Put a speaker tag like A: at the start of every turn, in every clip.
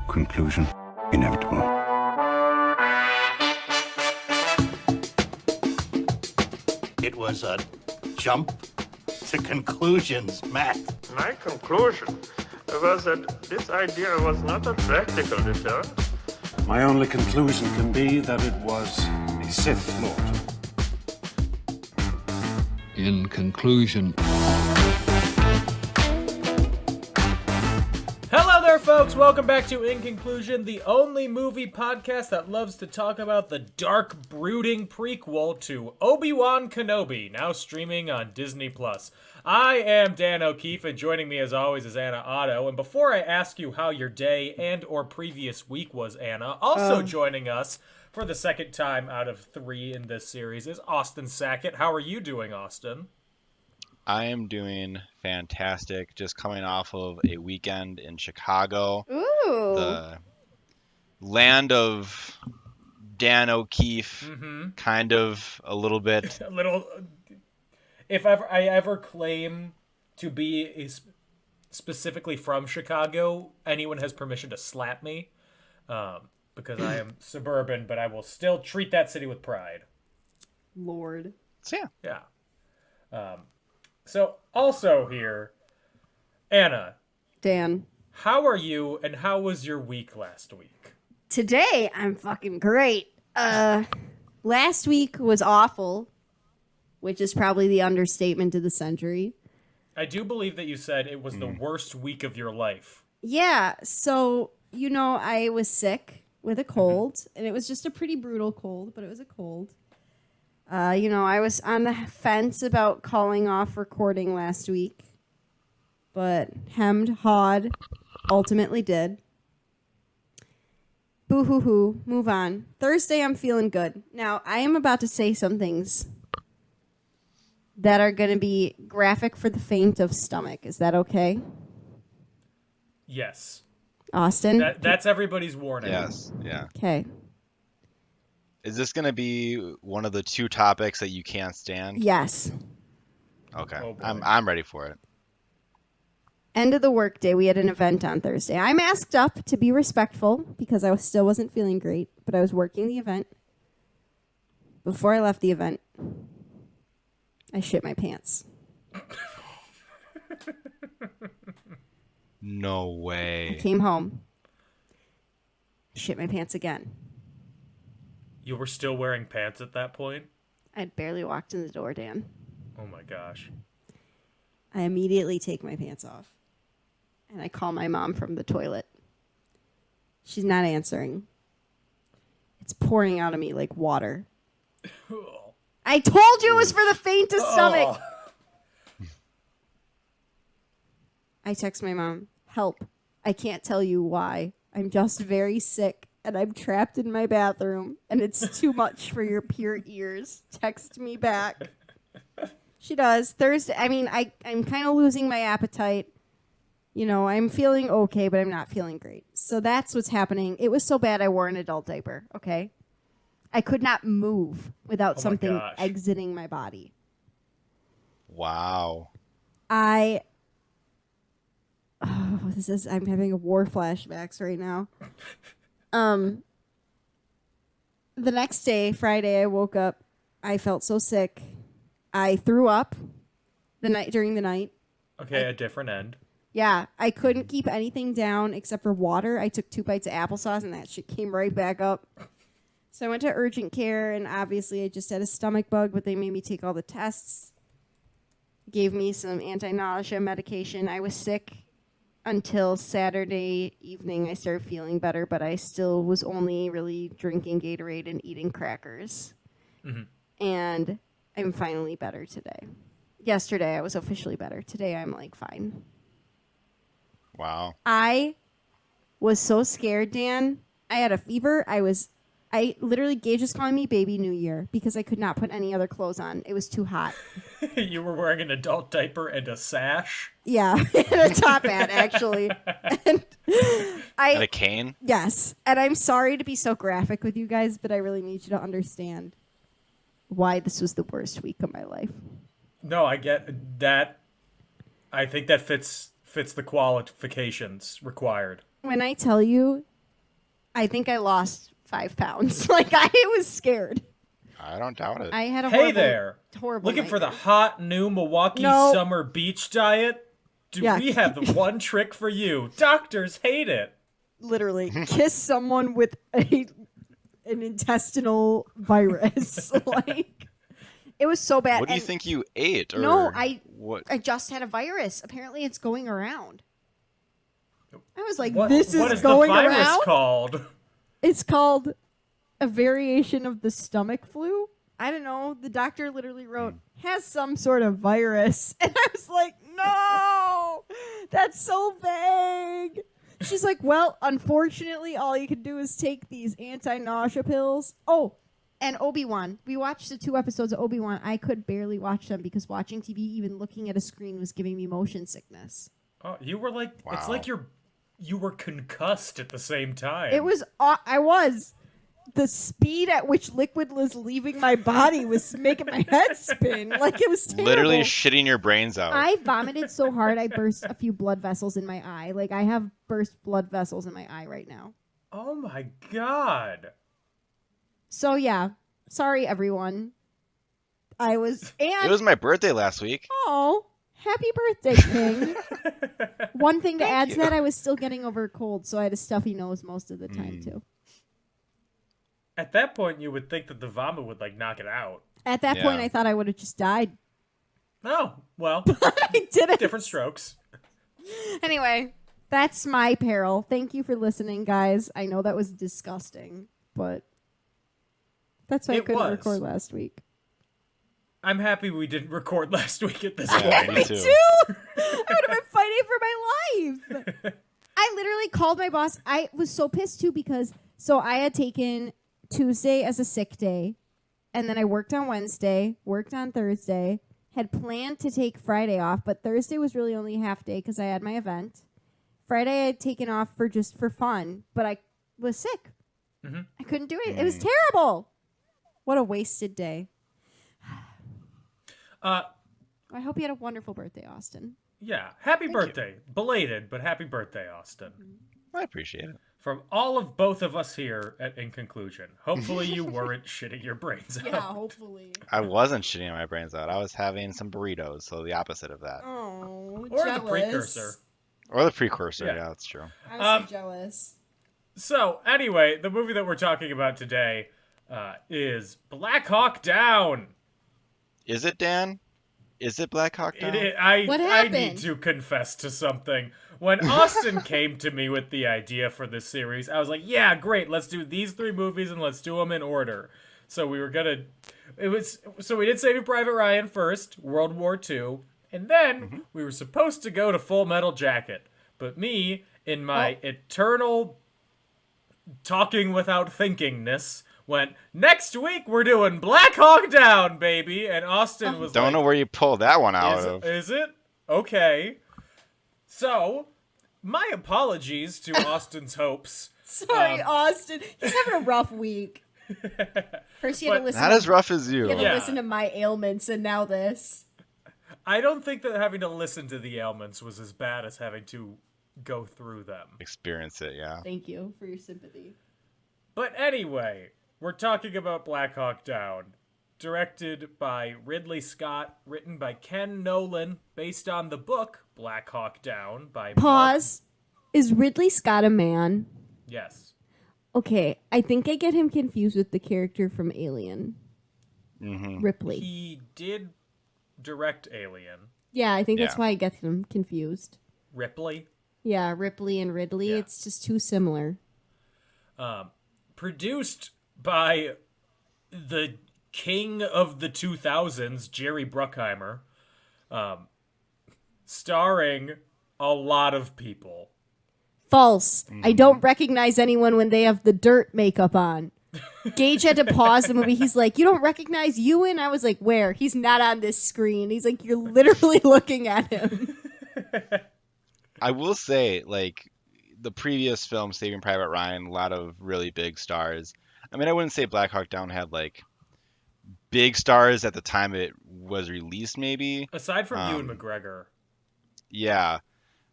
A: Conclusion inevitable.
B: It was a jump to conclusions, Matt.
C: My conclusion was that this idea was not a practical deterrent.
D: My only conclusion can be that it was a Sith Lord.
E: In conclusion.
F: Hello there, folks. Welcome back to In Conclusion, the only movie podcast that loves to talk about the dark, brooding prequel to Obi-Wan Kenobi, now streaming on Disney+. I am Dan O'Keefe, and joining me as always is Anna Otto. And before I ask you how your day and or previous week was, Anna, also joining us for the second time out of 3 in this series is Austin Sackett. How are you doing, Austin?
G: I am doing fantastic. Just coming off of a weekend in Chicago.
H: Ooh.
G: The land of Dan O'Keefe, kind of a little bit.
F: A little. If I ever claim to be specifically from Chicago, anyone has permission to slap me, because I am suburban, but I will still treat that city with pride.
H: Lord.
G: So,
F: Yeah. So also here, Anna.
H: Dan.
F: How are you, and how was your week last week?
H: Today, I'm fucking great. Last week was awful, which is probably the understatement of the century.
F: I do believe that you said it was the worst week of your life.
H: Yeah, so, I was sick with a cold, and it was just a pretty brutal cold, but it was a cold. I was on the fence about calling off recording last week, but hawed, ultimately did. Boo-hoo-hoo, move on. Thursday, I'm feeling good. Now, I am about to say some things that are going to be graphic for the faint of stomach. Is that okay?
F: Yes.
H: Austin?
F: That's everybody's warning.
G: yes, yeah.
H: Okay.
G: Is this going to be one of the 2 topics that you can't stand?
H: Yes.
G: Okay,
F: Oh, boy.
G: I'm ready for it.
H: End of the workday, we had an event on Thursday. I masked up to be respectful because I still wasn't feeling great, but I was working the event. Before I left the event, I shit my pants.
G: No
H: I
G: way.
H: came home, shit my pants again.
F: You were still wearing pants at that point?
H: I'd barely walked in the door, Dan.
F: Oh my gosh.
H: I immediately take my pants off, and I call my mom from the toilet. She's not answering. It's pouring out of me like water. I told you it was for the faint of stomach. I text my mom, help. I can't tell you why. I'm just very sick, and I'm trapped in my bathroom, and it's too much for your pure ears. Text me back. She does. Thursday, I'm kind of losing my appetite. I'm feeling okay, but I'm not feeling great. So that's what's happening. It was so bad I wore an adult diaper, okay? I could not move without something exiting my body.
G: Wow.
H: I'm having a war flashbacks right now. The next day, Friday, I woke up. I felt so sick. I threw up during the night.
F: Okay, a different end.
H: Yeah, I couldn't keep anything down except for water. I took 2 bites of applesauce, and that shit came right back up. So I went to urgent care, and obviously I just had a stomach bug, but they made me take all the tests. Gave me some anti-nausea medication. I was sick until Saturday evening. I started feeling better, but I still was only really drinking Gatorade and eating crackers. And I'm finally better today. Yesterday I was officially better. Today I'm fine.
G: Wow.
H: I was so scared, Dan. I had a fever. I literally, Gage was calling me Baby New Year because I could not put any other clothes on. It was too hot.
F: You were wearing an adult diaper and a sash?
H: Yeah, and a top hat, actually. And
G: And a cane?
H: Yes. And I'm sorry to be so graphic with you guys, but I really need you to understand why this was the worst week of my life.
F: No, I get that. I think that fits the qualifications required.
H: When I tell you I think I lost 5 pounds. Like, I was scared.
G: I don't doubt it.
H: I had a
F: Hey there.
H: horrible
F: Looking for the
H: nightmare.
F: hot new Milwaukee
H: No.
F: summer beach diet?
H: Yeah.
F: We have the one trick for you. Doctors hate it.
H: Literally kiss someone with an intestinal virus. Like, it was so bad.
G: What do you
H: And
G: think you ate? Or
H: No,
G: what?
H: I just had a virus. Apparently, it's going around. I was like,
F: What
H: this
F: is
H: is
F: the
H: going
F: virus
H: around?
F: called?
H: It's called a variation of the stomach flu. I don't know. The doctor literally wrote, has some sort of virus. And I was like, no, that's so vague. She's like, well, unfortunately, all you can do is take these anti-nausea pills. Oh, and Obi-Wan. We watched the 2 episodes of Obi-Wan. I could barely watch them because watching TV, even looking at a screen, was giving me motion sickness.
F: Oh, you were like, it's
G: Wow.
F: like you were concussed at the same time.
H: It was, I was. The speed at which liquid was leaving my body was making my head spin. Like, it was terrible.
G: Literally shitting your brains out.
H: I vomited so hard I burst a few blood vessels in my eye. Like, I have burst blood vessels in my eye right now.
F: Oh my god.
H: So, yeah. Sorry, everyone.
G: It was my birthday last week.
H: Oh, happy birthday, King. One thing to add to that, I was still getting over a cold, so I had a stuffy nose most of the time, too.
F: At that point, you would think that the vomit would, like, knock it out.
H: At that point, I thought I would have just died.
F: Oh, well,
H: I didn't.
F: different strokes.
H: Anyway, that's my peril. Thank you for listening, guys. I know that was disgusting, but that's why I
F: It
H: couldn't
F: was.
H: record last week.
F: I'm happy we didn't record last week at this
G: Yeah,
F: point.
G: me too.
H: I would have been fighting for my life. I literally called my boss. I was so pissed too because I had taken Tuesday as a sick day, and then I worked on Wednesday, worked on Thursday, had planned to take Friday off, but Thursday was really only a half day because I had my event. Friday I had taken off for fun, but I was sick.
F: Mm-hmm.
H: I couldn't do it. It was terrible. What a wasted day. I hope you had a wonderful birthday, Austin.
F: Yeah, happy birthday. Belated, but happy birthday, Austin.
G: I appreciate it.
F: From all of both of us here at In Conclusion, hopefully you weren't shitting your brains out.
H: Hopefully.
G: I wasn't shitting my brains out. I was having some burritos, so the opposite of that.
H: Oh,
F: Or the precursor.
G: Or the precursor,
F: Yeah.
G: yeah, that's true.
H: I was so jealous.
F: So, anyway, the movie that we're talking about today is Black Hawk Down.
G: Is it, Dan? Is it Black Hawk Down?
H: What
F: I
H: happened?
F: need to confess to something. When Austin came to me with the idea for this series, I was like, yeah, great, let's do these 3 movies and let's do them in order. So we did Saving Private Ryan first, World War II, and then we were supposed to go to Full Metal Jacket. But me, in my eternal talking without thinkingness, went, next week we're doing Black Hawk Down, baby. And Austin was
G: Don't
F: like,
G: know where you pulled that one out of.
F: is it? Okay. So, my apologies to Austin's hopes.
H: Sorry, Austin. He's having a rough week. First, you had to listen.
G: Not as rough as you.
H: You had to
F: Yeah.
H: listen to my ailments, and now this.
F: I don't think that having to listen to the ailments was as bad as having to go through them.
G: Experience it, yeah.
H: Thank you for your sympathy.
F: But anyway, we're talking about Black Hawk Down. Directed by Ridley Scott, written by Ken Nolan, based on the book Black Hawk Down by
H: Pause. Is Ridley Scott a man?
F: Yes.
H: Okay, I think I get him confused with the character from Alien. Ripley.
F: He did direct Alien.
H: Yeah, I think that's
G: Yeah.
H: why I get him confused.
F: Ripley.
H: Yeah, Ripley and Ridley.
F: Yeah.
H: It's just too similar.
F: Produced by the king of the 2000s, Jerry Bruckheimer. Starring a lot of people.
H: False. I don't recognize anyone when they have the dirt makeup on. Gage had to pause the movie. He's like, you don't recognize Ewan? I was like, where? He's not on this screen. He's like, you're literally looking at him.
G: I will say, like, the previous film, Saving Private Ryan, a lot of really big stars. I mean, I wouldn't say Black Hawk Down had, like, big stars at the time it was released, maybe.
F: Aside from Ewan McGregor.
G: Yeah.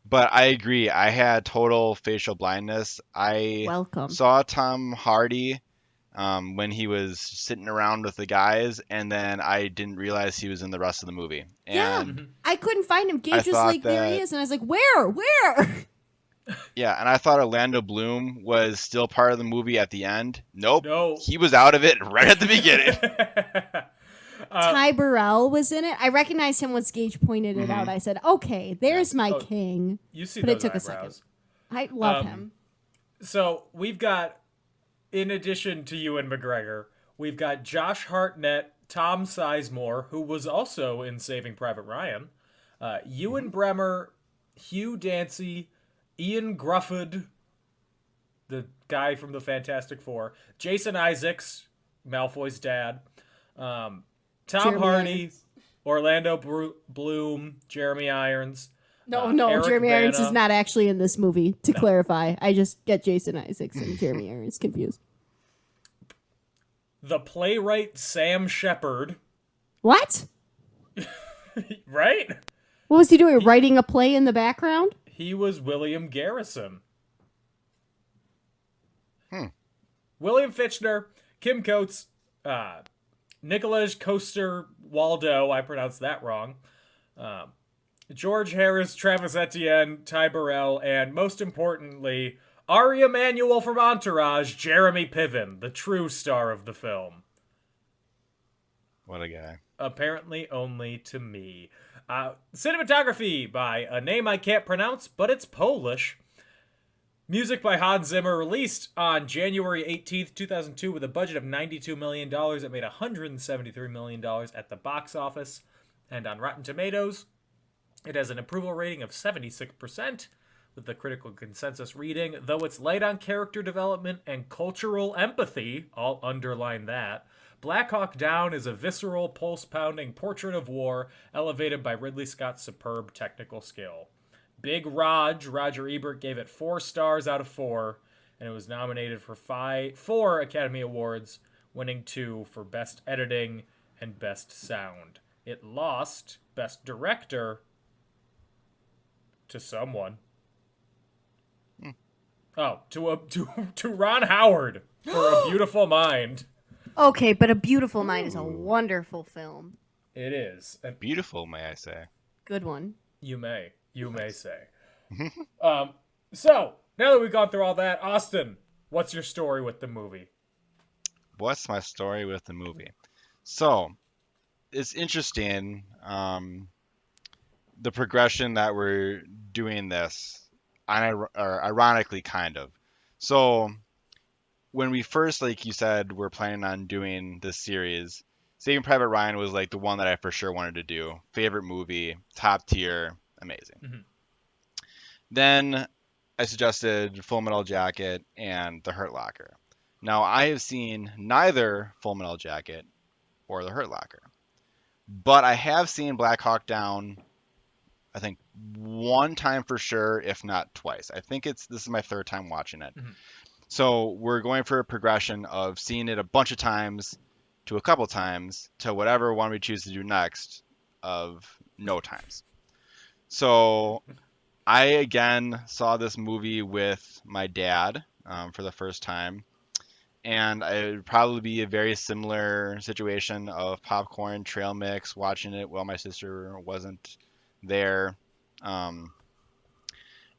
G: But I agree. I had total facial blindness. I
H: Welcome.
G: saw Tom Hardy when he was sitting around with the guys, and then I didn't realize he was in the rest of the movie.
H: Yeah.
G: And
H: I couldn't find him.
G: I
H: Gage was
G: thought
H: like, there he
G: that-
H: is. And I was like, where?
G: yeah, and I thought Orlando Bloom was still part of the movie at the end. Nope.
F: No.
G: He was out of it right at the beginning.
H: Ty Burrell was in it. I recognized him once Gage pointed it out. I said, okay, there's my king.
F: You see
H: But
F: those
H: it took
F: eyebrows.
H: a second. I love him.
F: So we've got, in addition to Ewan McGregor, we've got Josh Hartnett, Tom Sizemore, who was also in Saving Private Ryan, Ewan Bremer, Hugh Dancy, Ian Grufford, the guy from the Fantastic Four, Jason Isaacs, Malfoy's dad, Tom
H: Jeremy
F: Hardy,
H: Irons.
F: Orlando Bloom, Jeremy Irons.
H: No,
F: Eric
H: Jeremy Irons
F: Bana.
H: is not actually in this movie, to clarify. I just get Jason Isaacs and Jeremy Irons confused.
F: The playwright Sam Shepard,
H: What?
F: right?
H: What was he doing? Writing a play in the background?
F: He was William Garrison. William Fitchner, Kim Coates, Nicholas Coaster Waldo, I pronounced that wrong, George Harris, Travis Etienne, Ty Burrell, and most importantly, Ari Emanuel from Entourage, Jeremy Piven, the true star of the film.
G: What a guy.
F: Apparently only to me. Cinematography by a name I can't pronounce, but it's Polish. Music by Hans Zimmer, released on January 18th, 2002, with a budget of $92 million. It made $173 million at the box office. And on Rotten Tomatoes, it has an approval rating of 76%, with the critical consensus reading, though it's light on character development and cultural empathy, I'll underline that, Black Hawk Down is a visceral, pulse-pounding portrait of war, elevated by Ridley Scott's superb technical skill. Big Roger Ebert gave it 4 stars out of 4, and it was nominated for 4 Academy Awards, winning 2 for Best Editing and Best Sound. It lost Best Director to someone. Oh, to Ron Howard for A Beautiful Mind.
H: Okay, but A Beautiful Mind is a wonderful film.
F: It is. And
G: Beautiful, may I say.
H: Good one.
F: you may say. So, now that we've gone through all that, Austin, what's your story with the movie?
G: What's my story with the movie? So, it's interesting, the progression that we're doing this, ironically, kind of. So, when we first, like you said, were planning on doing this series, Saving Private Ryan was like the one that I for sure wanted to do. Favorite movie, top tier, amazing.
F: Mm-hmm.
G: Then I suggested Full Metal Jacket and The Hurt Locker. Now, I have seen neither Full Metal Jacket or The Hurt Locker, but I have seen Black Hawk Down, I think, 1 time for sure, if not twice. I think this is my 3rd time watching it.
F: Mm-hmm.
G: So we're going for a progression of seeing it a bunch of times to a couple times to whatever one we choose to do next of no times. So I again saw this movie with my dad for the first time, and it would probably be a very similar situation of popcorn, trail mix, watching it while my sister wasn't there.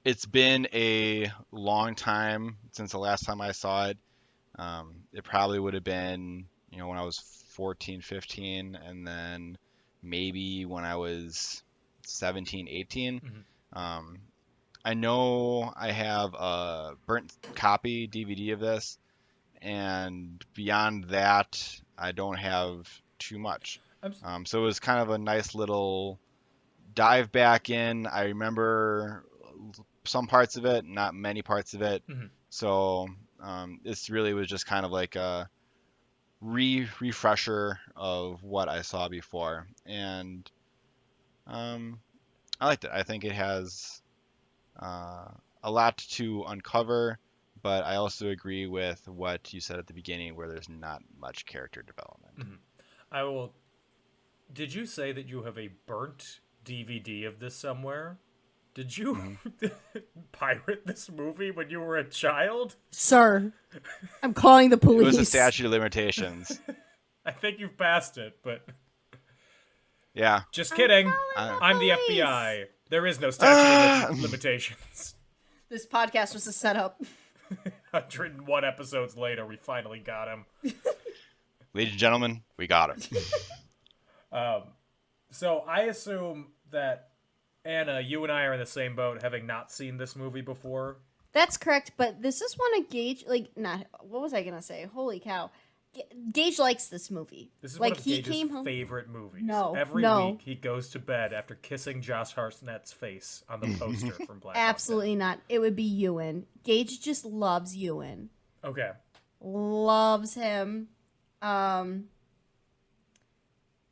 G: It's been a long time since the last time I saw it. It probably would have been, when I was 14, 15, and then maybe when I was 17, 18.
F: Mm-hmm.
G: I know I have a burnt copy DVD of this, and beyond that, I don't have too much. So it was kind of a nice little dive back in. I remember some parts of it, not many parts of it.
F: Mm-hmm.
G: So this really was just kind of like a refresher of what I saw before, and I liked it. I think it has a lot to uncover, but I also agree with what you said at the beginning, where there's not much character development.
F: Mm-hmm. Did you say that you have a burnt DVD of this somewhere? Did you pirate this movie when you were a child?
H: Sir, I'm calling the
G: It
H: police.
G: was a statute of limitations.
F: I think you've passed it, but
G: Yeah.
F: just kidding. I'm the
H: police.
F: FBI. There is no statute of limitations.
H: This podcast was a setup.
F: 101 episodes later, we finally got him.
G: Ladies and gentlemen, we got him.
F: So I assume that, Anna, you and I are in the same boat, having not seen this movie before.
H: That's correct, but this is one of Gage, what was I going to say? Holy cow. Gage likes this movie.
F: This is
H: like,
F: one of
H: he
F: Gage's
H: came home.
F: favorite movies.
H: Every
F: week he goes to bed after kissing Josh Hartnett's face on the poster from Black Hawk
H: Absolutely not. It would be Ewan. Gage just loves Ewan.
F: Down. Okay.
H: Loves him.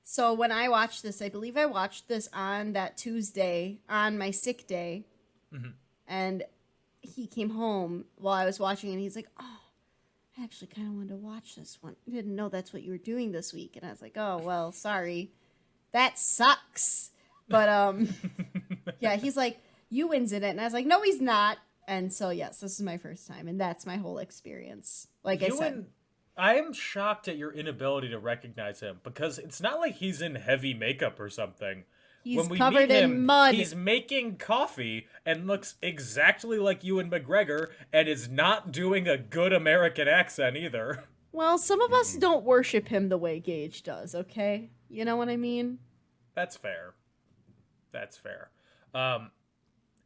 H: So when I watched this, I believe I watched this on that Tuesday, on my sick day.
F: Mm-hmm.
H: And he came home while I was watching it, and he's like, oh, I actually kind of wanted to watch this one. I didn't know that's what you were doing this week. And I was like, oh, well, sorry. That sucks. But, yeah, he's like, Ewan's in it. And I was like, no, he's not. And so, yes, this is my first time. And that's my whole experience. Like I said.
F: I am shocked at your inability to recognize him, because it's not like he's in heavy makeup or something.
H: He's
F: when we
H: covered
F: meet him,
H: in mud.
F: He's making coffee and looks exactly like Ewan McGregor and is not doing a good American accent either.
H: Well, some of us don't worship him the way Gage does, okay? You know what I mean?
F: That's fair. That's fair.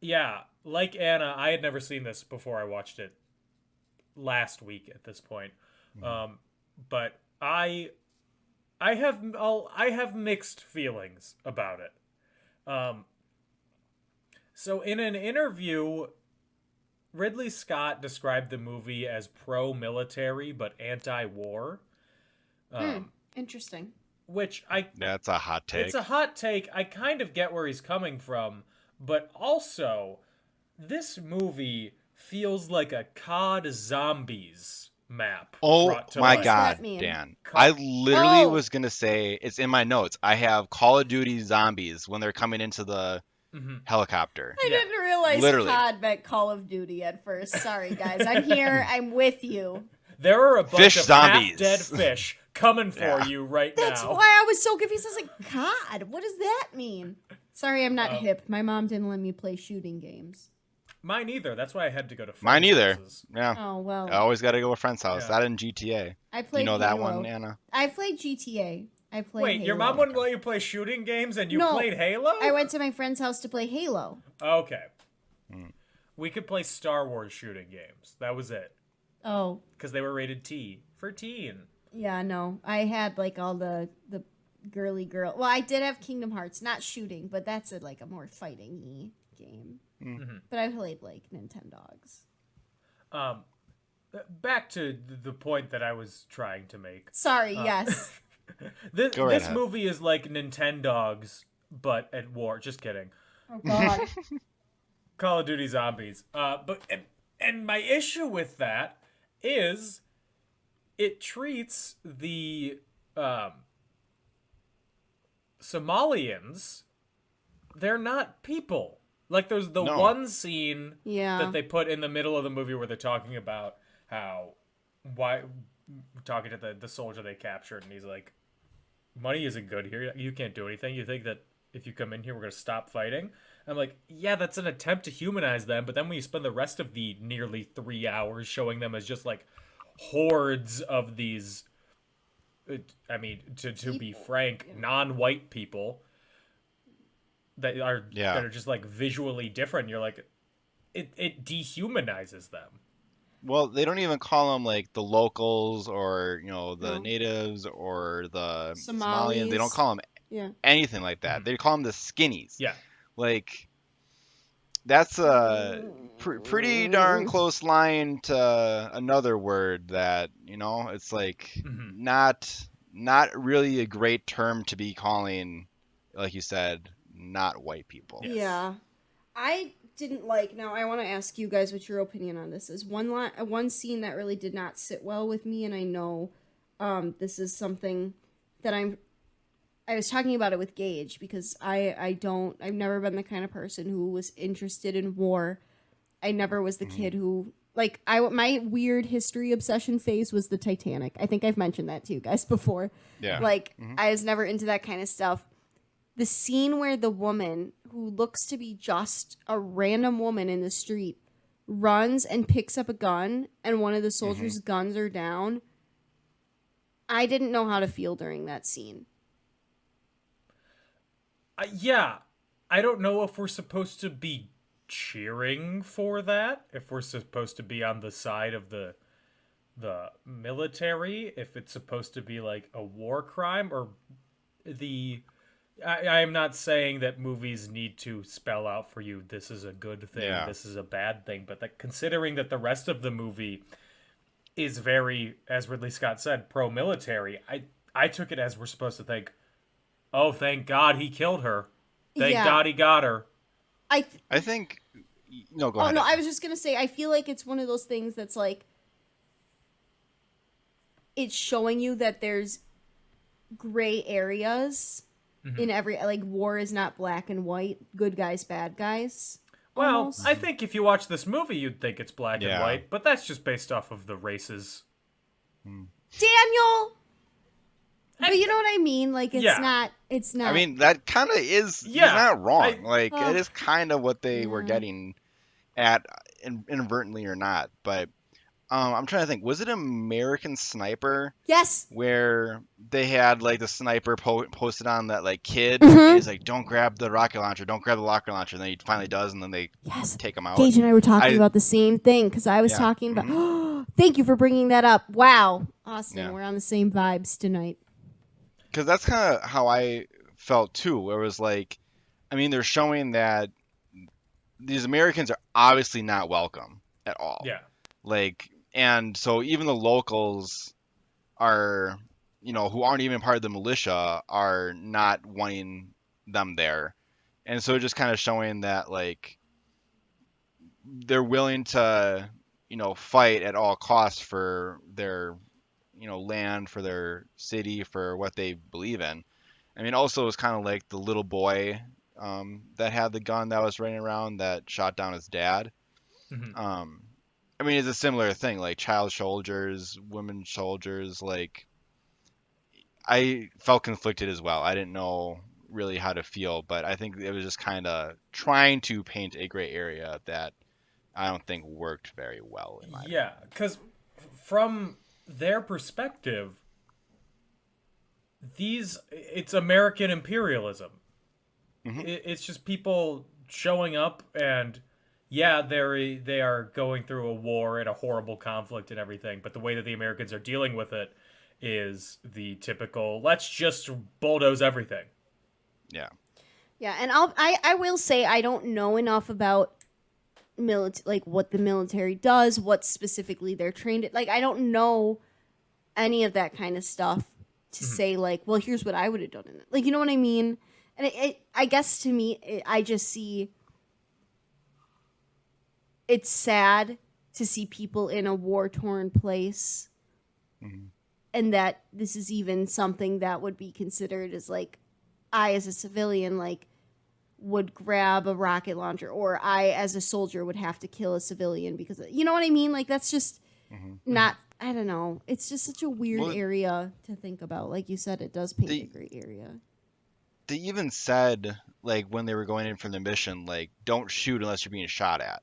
F: Yeah, like Anna, I had never seen this before I watched it last week at this point. But I have mixed feelings about it. So in an interview, Ridley Scott described the movie as pro-military but anti-war.
H: Interesting.
F: Which
G: That's a hot take.
F: It's a hot take. I kind of get where he's coming from, but also this movie feels like a COD Zombies map.
G: Oh my
F: life.
G: god,
H: that mean?
G: Dan. I literally
H: Oh.
G: was going to say, it's in my notes. I have Call of Duty Zombies when they're coming into the helicopter.
H: I didn't realize
G: Literally.
H: COD meant Call of Duty at first. Sorry, guys. I'm here. I'm with you.
F: There are a bunch
G: Fish
F: of
G: zombies.
F: half-dead fish coming for
G: Yeah.
F: you right
H: That's
F: now.
H: why I was so confused. I was like, COD? What does that mean? Sorry, I'm not hip. My mom didn't let me play shooting games.
F: Mine either. That's why I had to go to
G: Mine
F: friends'
G: either.
F: houses.
G: Yeah.
H: Oh, well.
G: I always got to go to a friend's house.
F: Yeah.
G: That in GTA.
H: I played
G: You know that
H: Halo.
G: one, Anna?
H: I played GTA. I played
F: Wait, your
H: Halo.
F: mom wouldn't let you play shooting games and you
H: No,
F: played Halo?
H: I went to my friend's house to play Halo.
F: Okay. We could play Star Wars shooting games. That was it.
H: Oh,
F: Because they were rated T for teen.
H: yeah, no. I had like all the girly girl. Well, I did have Kingdom Hearts, not shooting, but that's like a more fighting-y game. But I played like Nintendogs.
F: Back to the point that I was trying to make.
H: Sorry, yes.
F: This,
G: Go right
F: this
G: ahead.
F: movie is like Nintendogs, but at war. Just kidding.
H: Oh god.
F: Call of Duty Zombies. And my issue with that is it treats the Somalians, they're not people. Like there's the
G: No.
F: one scene
H: Yeah.
F: that they put in the middle of the movie where they're talking about talking to the soldier they captured, and he's like, money isn't good here. You can't do anything. You think that if you come in here, we're going to stop fighting? I'm like, yeah, that's an attempt to humanize them, but then when you spend the rest of the nearly 3 hours showing them as just like hordes of these, I mean, to be frank, non-white people that are just like visually different, you're like, it dehumanizes them.
G: Well, they don't even call them like the locals or, the natives or the Somalians. They don't call them
H: Yeah.
G: anything like that. They call them the skinnies.
F: Yeah.
G: Like, that's a pretty darn close line to another word that, it's like not really a great term to be calling, like you said, not white people.
F: Yes.
H: Yeah. I didn't like. Now I want to ask you guys what your opinion on this is. One scene that really did not sit well with me, and I know this is something that I'm I was talking about it with Gage because I've never been the kind of person who was interested in war. I never was the kid who, like, my weird history obsession phase was the Titanic. I think I've mentioned that to you guys before.
G: Yeah.
H: Like, I was never into that kind of stuff. The scene where the woman, who looks to be just a random woman in the street, runs and picks up a gun, and one of the soldiers' guns are down. I didn't know how to feel during that scene.
F: Yeah, I don't know if we're supposed to be cheering for that, if we're supposed to be on the side of the military, if it's supposed to be like a war crime, or I'm not saying that movies need to spell out for you this is a good thing, this is a bad thing, but that considering that the rest of the movie is very, as Ridley Scott said, pro-military, I took it as we're supposed to think, oh, thank God he killed her. Thank God he got her.
G: I think... No, go ahead.
H: Oh, no, I was just going to say, I feel like it's one of those things that's like, it's showing you that there's gray areas in every, like, war is not black and white, good guys, bad guys.
F: Well,
H: almost.
F: I think if you watch this movie, you'd think it's black and white, but that's just based off of the races.
H: Daniel! But you know what I mean? Like, it's not...
G: I mean, that kind of is... He's not wrong. It is kind of what they were getting at, inadvertently or not. But I'm trying to think. Was it American Sniper?
H: Yes!
G: Where they had, like, the sniper posted on that, like, kid. And he's like, don't grab the rocket launcher. Don't grab the rocket launcher. And then he finally does, and then they take him out.
H: Gage and I were talking about the same thing, because I was talking about... Thank you for bringing that up. Wow. Austin, we're on the same vibes tonight.
G: Because that's kind of how I felt too, where it was like, I mean, they're showing that these Americans are obviously not welcome at all.
F: Yeah.
G: Like, and so even the locals are, you know, who aren't even part of the militia are not wanting them there. And so just kind of showing that, like, they're willing to, you know, fight at all costs for their, you know, land, for their city, for what they believe in. I mean, also it's kind of like the little boy that had the gun that was running around that shot down his dad. I mean, it's a similar thing, like child soldiers, women soldiers. Like, I felt conflicted as well. I didn't know really how to feel, but I think it was just kind of trying to paint a gray area that I don't think worked very well in my opinion.
F: Because from their perspective, it's American imperialism. It's just people showing up, and they are going through a war and a horrible conflict and everything, but the way that the Americans are dealing with it is the typical, let's just bulldoze everything.
H: Yeah, and I will say I don't know enough about like what the military does, what specifically they're trained at. Like, I don't know any of that kind of stuff to say, like, well, here's what I would have done in it. Like, you know what I mean? And I guess to me, I just see it's sad to see people in a war-torn place, and that this is even something that would be considered as, like, I as a civilian, like, would grab a rocket launcher, or I as a soldier would have to kill a civilian because you know what I mean? Like, that's just not, I don't know. It's just such a weird area to think about. Like you said, it does paint a gray area.
G: They even said, like, when they were going in for the mission, like, don't shoot unless you're being shot at.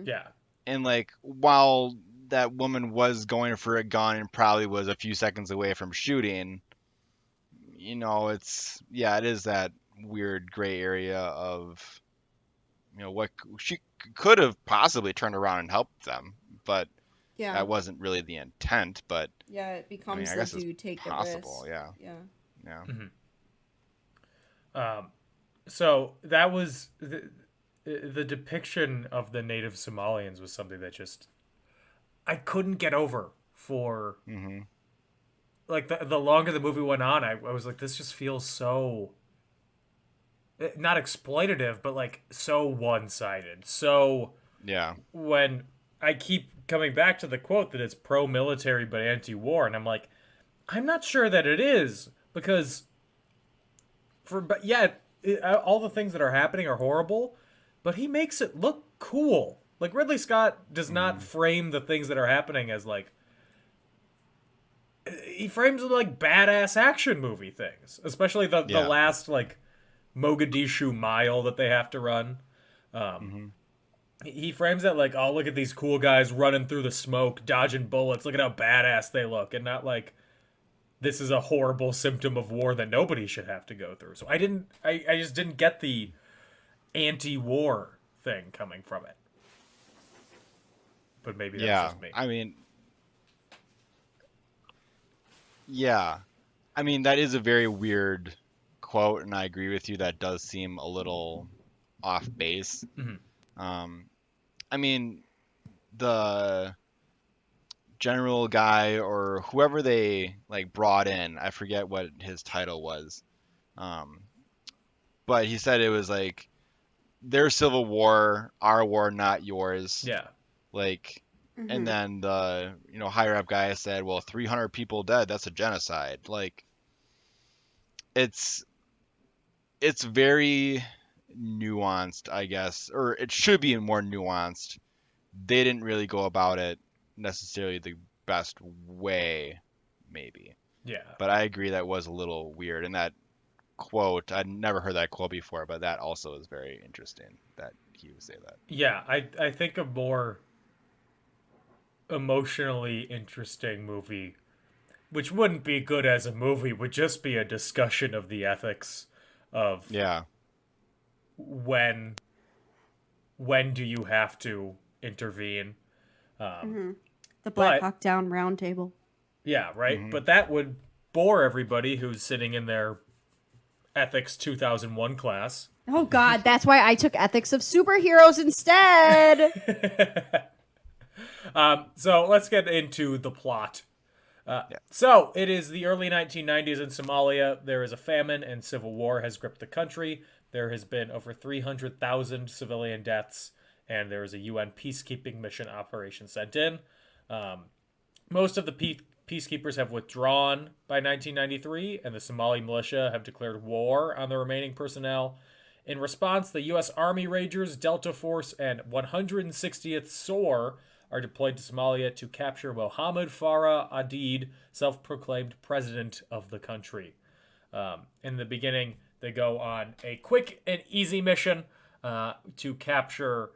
F: Yeah.
G: And, like, while that woman was going for a gun and probably was a few seconds away from shooting, you know, it is that weird gray area of, you know, what she could have possibly turned around and helped them, but that wasn't really the intent. But
H: it becomes the dude take the
G: possible.
H: risk.
G: Yeah.
F: So that was the depiction of the native Somalians was something that just I couldn't get over for like the longer the movie went on. I was like, this just feels so not exploitative, but like so one-sided. So when I keep coming back to the quote that it's pro-military but anti-war, and I'm like, I'm not sure that it is, because But yeah, all the things that are happening are horrible, but he makes it look cool. Like, Ridley Scott does not frame the things that are happening as, like, he frames them like badass action movie things, especially the last, like, Mogadishu mile that they have to run. He frames it like, oh, look at these cool guys running through the smoke, dodging bullets. Look at how badass they look, and not like this is a horrible symptom of war that nobody should have to go through. So I just didn't get the anti-war thing coming from it. But maybe that's just me.
G: I mean, that is a very weird quote, and I agree with you. That does seem a little off base. I mean, the general guy or whoever they like brought in, I forget what his title was, but he said it was like their civil war, our war, not yours.
F: Yeah.
G: Like, and then the higher up guy said, well, 300 people dead, that's a genocide. Like, it's very nuanced, I guess, or it should be more nuanced. They didn't really go about it necessarily the best way, maybe.
F: Yeah.
G: But I agree that was a little weird. And that quote, I'd never heard that quote before, but that also is very interesting that he would say that.
F: Yeah, I think a more emotionally interesting movie, which wouldn't be good as a movie, would just be a discussion of the ethics of when do you have to intervene.
H: The Black Hawk Down round table.
F: Yeah, right? But that would bore everybody who's sitting in their Ethics 2001 class.
H: Oh, God, that's why I took Ethics of Superheroes instead.
F: So let's get into the plot. So it is the early 1990s in Somalia. There is a famine and civil war has gripped the country. There has been over 300,000 civilian deaths, and there is a UN peacekeeping mission operation sent in. Most of the peacekeepers have withdrawn by 1993, and the Somali militia have declared war on the remaining personnel. In response, the U.S. Army Rangers, Delta Force, and 160th SOAR are deployed to Somalia to capture Mohammed Farah Aidid, self-proclaimed president of the country. In the beginning, they go on a quick and easy mission to capture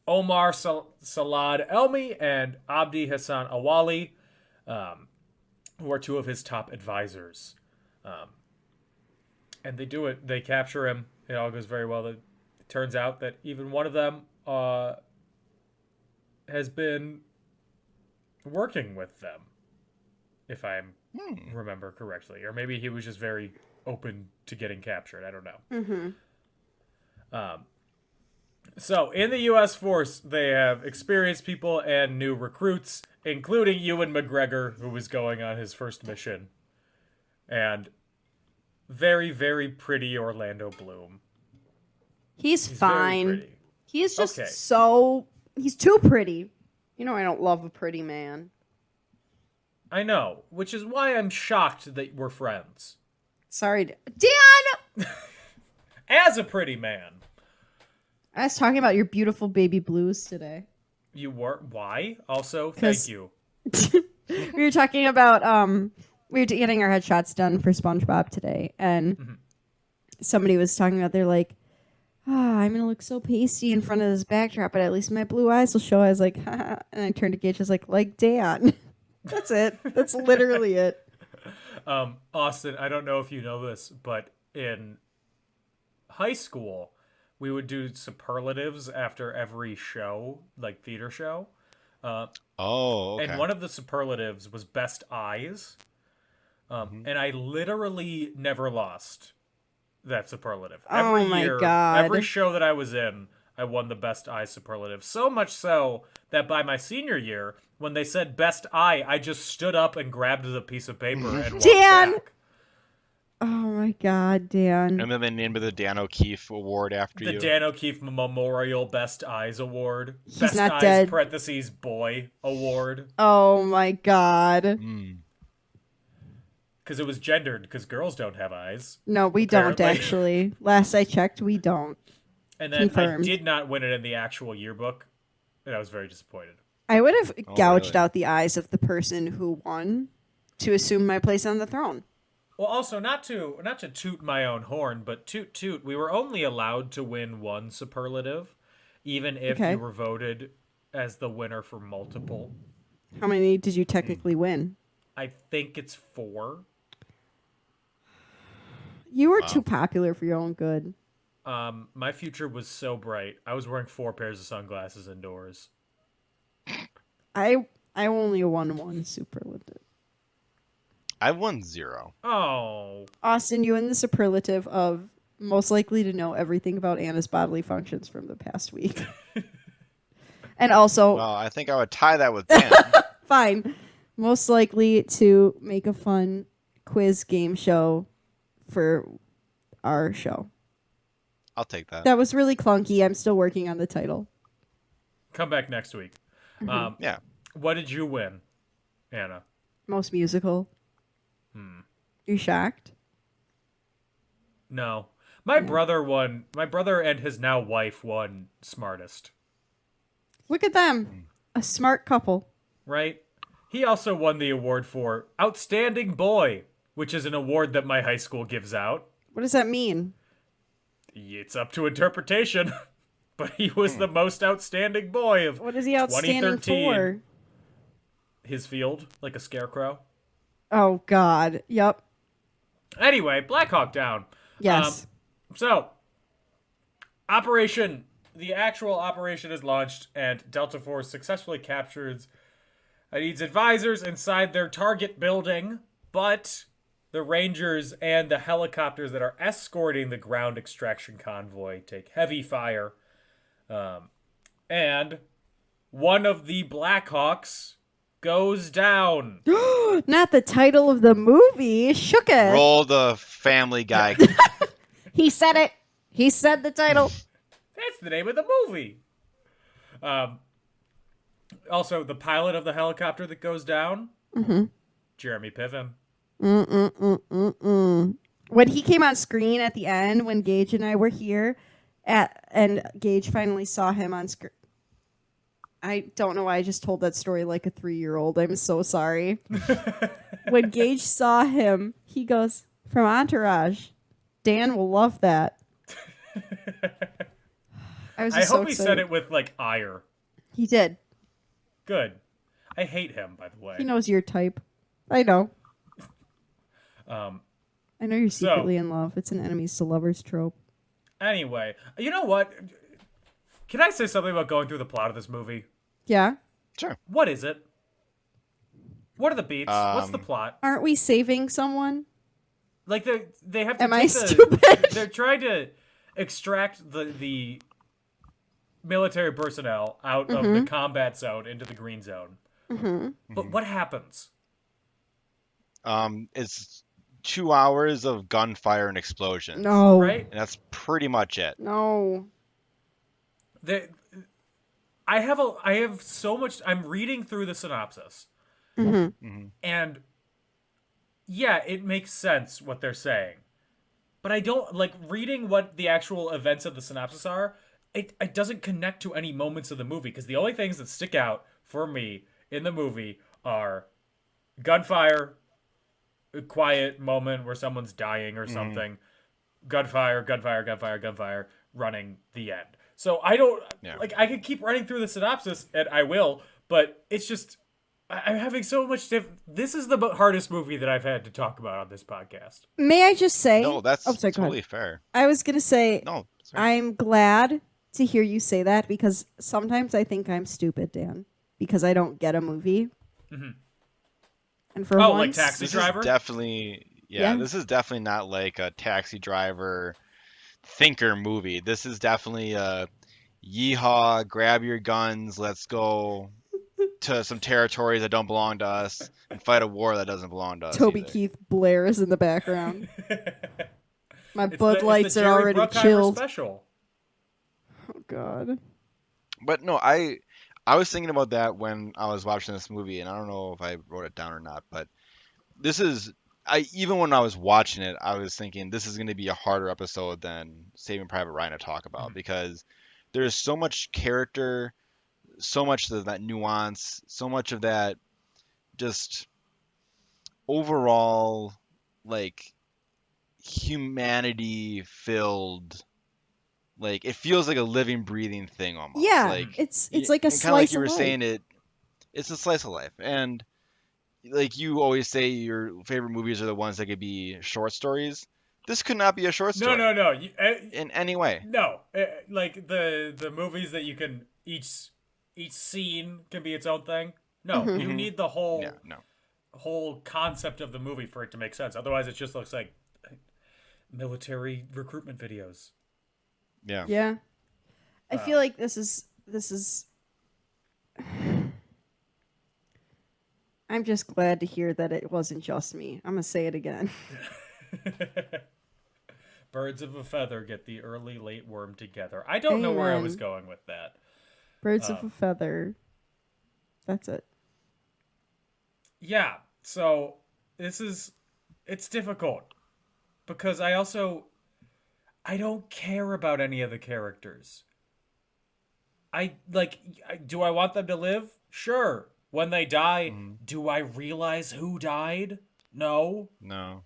F: Omar Salad Elmi and Abdi Hassan Awali, who are two of his top advisors. And they do it. They capture him. It all goes very well. It turns out that even one of them has been working with them, if I remember correctly. Or maybe he was just very open to getting captured. I don't know. So, in the U.S. force, they have experienced people and new recruits, including Ewan McGregor, who was going on his first mission, and very, very pretty Orlando Bloom.
H: He's fine. He's just
F: okay.
H: He's too pretty. You know I don't love a pretty man.
F: I know, which is why I'm shocked that we're friends.
H: Sorry, Dan!
F: As a pretty man.
H: I was talking about your beautiful baby blues today.
F: You were? Why? Also, thank you.
H: We were talking about, we were getting our headshots done for SpongeBob today, and somebody was talking about, they're like, I'm going to look so pasty in front of this backdrop, but at least my blue eyes will show. I was like, haha. And I turned to Gage, I was like Dan. That's it. That's literally it.
F: Austin, I don't know if you know this, but in high school, we would do superlatives after every show, like theater show.
G: Okay.
F: And one of the superlatives was best eyes. And I literally never lost that superlative. Every year,
H: God.
F: Every show that I was in, I won the best eye superlative. So much so that by my senior year, when they said best eye, I just stood up and grabbed the piece of paper and walked
H: Dan!
F: back.
H: Oh my God, Dan.
G: And then they named it the Dan O'Keefe Award after you.
F: The Dan O'Keefe Memorial Best Eyes Award.
H: He's
F: Best
H: not
F: Eyes,
H: dead.
F: parentheses, boy award.
H: Oh my God.
F: because it was gendered, because girls don't have eyes.
H: No, we don't
F: Apparently.
H: actually. Last I checked, we don't.
F: And then
H: Confirmed.
F: I did not win it in the actual yearbook, and I was very disappointed.
H: I would have gouged
G: really?
H: out the eyes of the person who won to assume my place on the throne.
F: Well, also not to toot my own horn, but toot. We were only allowed to win one superlative, even if
H: Okay.
F: you were voted as the winner for multiple.
H: How many did you technically win?
F: I think it's 4.
H: You were too popular for your own good.
F: My future was so bright. I was wearing 4 pairs of sunglasses indoors.
H: I only won one superlative.
G: I won 0.
F: Oh,
H: Austin, you win the superlative of most likely to know everything about Anna's bodily functions from the past week. And also,
G: Well, I think I would tie that with Dan.
H: fine, most likely to make a fun quiz game show for our show.
G: I'll take that.
H: That was really clunky. I'm still working on the title.
F: come back next week.
G: Yeah.
F: What did you win, Anna?
H: Most musical. You shocked?
F: No. My brother won. My brother and his now wife won smartest,
H: Look at them. A smart couple.
F: right? He also won the award for Outstanding Boy, which is an award that my high school gives out.
H: What does that mean?
F: It's up to interpretation, but he was the most outstanding boy of
H: What is he outstanding
F: 2013.
H: for?
F: His field, like a scarecrow.
H: Oh, God. Yep.
F: Anyway, Black Hawk Down.
H: Yes.
F: So, the actual operation is launched, and Delta Force successfully captures Aid's advisors inside their target building, but the Rangers and the helicopters that are escorting the ground extraction convoy take heavy fire. And one of the Blackhawks goes down.
H: Not the title of the movie. Shook it.
G: Roll the Family Guy.
H: He said it. He said the title.
F: That's the name of the movie. Also, the pilot of the helicopter that goes down, Jeremy Piven.
H: When he came on screen at the end, when Gage and I were here, and Gage finally saw him on screen. I don't know why I just told that story like a 3-year-old. I'm so sorry. When Gage saw him, he goes, "From Entourage. Dan will love that." I was
F: I
H: just
F: hope
H: so
F: he
H: excited.
F: said it with, like, ire.
H: He did.
F: Good. I hate him, by the way.
H: He knows your type. I know. I know you're
F: so-
H: secretly in love. It's an enemies to lovers trope.
F: Anyway, you know what? Can I say something about going through the plot of this movie?
H: Yeah?
G: Sure.
F: What is it? What are the beats? What's the plot?
H: Aren't we saving someone?
F: Like, they have to
H: Am I
F: take
H: stupid?
F: They're trying to extract the military personnel out of the combat zone into the green zone. But what happens?
G: It's 2 hours of gunfire and explosions.
H: No.
F: Right?
G: And that's pretty much it.
H: No.
F: I have so much. I'm reading through the synopsis, and yeah, it makes sense what they're saying, but I don't like reading what the actual events of the synopsis are. It doesn't connect to any moments of the movie because the only things that stick out for me in the movie are gunfire, a quiet moment where someone's dying or something, gunfire, running, the end. So I don't like. I could keep running through the synopsis, and I will. But it's just I'm having so much. This is the hardest movie that I've had to talk about on this podcast.
H: May I just say?
G: No, that's
H: Oh, sorry, go ahead.
G: totally fair.
H: I was going to say,
G: No, sorry.
H: I'm glad to hear you say that because sometimes I think I'm stupid, Dan, because I don't get a movie. And for
F: Oh,
H: once,
F: like Taxi
G: This
F: Driver?
G: is definitely
H: Yeah.
G: this is definitely not like a Taxi Driver thinker movie. This is definitely a yeehaw, grab your guns, let's go to some territories that don't belong to us and fight a war that doesn't belong to us.
H: Toby
G: either.
H: Keith Blair is in the background. My
F: It's
H: Bud
F: the
H: Lights are
F: Jerry
H: already
F: Bruckheimer
H: chilled.
F: Special.
H: Oh, God.
G: But no, I was thinking about that when I was watching this movie, and I don't know if I wrote it down or not, but this is even when I was watching it, I was thinking this is going to be a harder episode than Saving Private Ryan to talk about because there's so much character, so much of that nuance, so much of that just overall like humanity filled, like it feels like a living breathing thing almost.
H: Yeah,
G: like
H: it's like a
G: and
H: slice
G: kind of like you
H: of
G: were
H: life.
G: saying, it's a slice of life. And like you always say, your favorite movies are the ones that could be short stories. This could not be a short story.
F: No.
G: In any way.
F: No, like the movies that you can each scene can be its own thing. No, you need the whole
G: Yeah, no.
F: whole concept of the movie for it to make sense. Otherwise, it just looks like military recruitment videos.
G: Yeah.
H: Yeah. I feel like this is I'm just glad to hear that it wasn't just me. I'm going to say it again.
F: Birds of a feather get the early late worm together. I don't know where I was
H: Amen.
F: going with that.
H: Birds of a feather. That's it.
F: Yeah, so it's difficult because I don't care about any of the characters. Do I want them to live? Sure. When they die, do I realize who died? No.
G: No.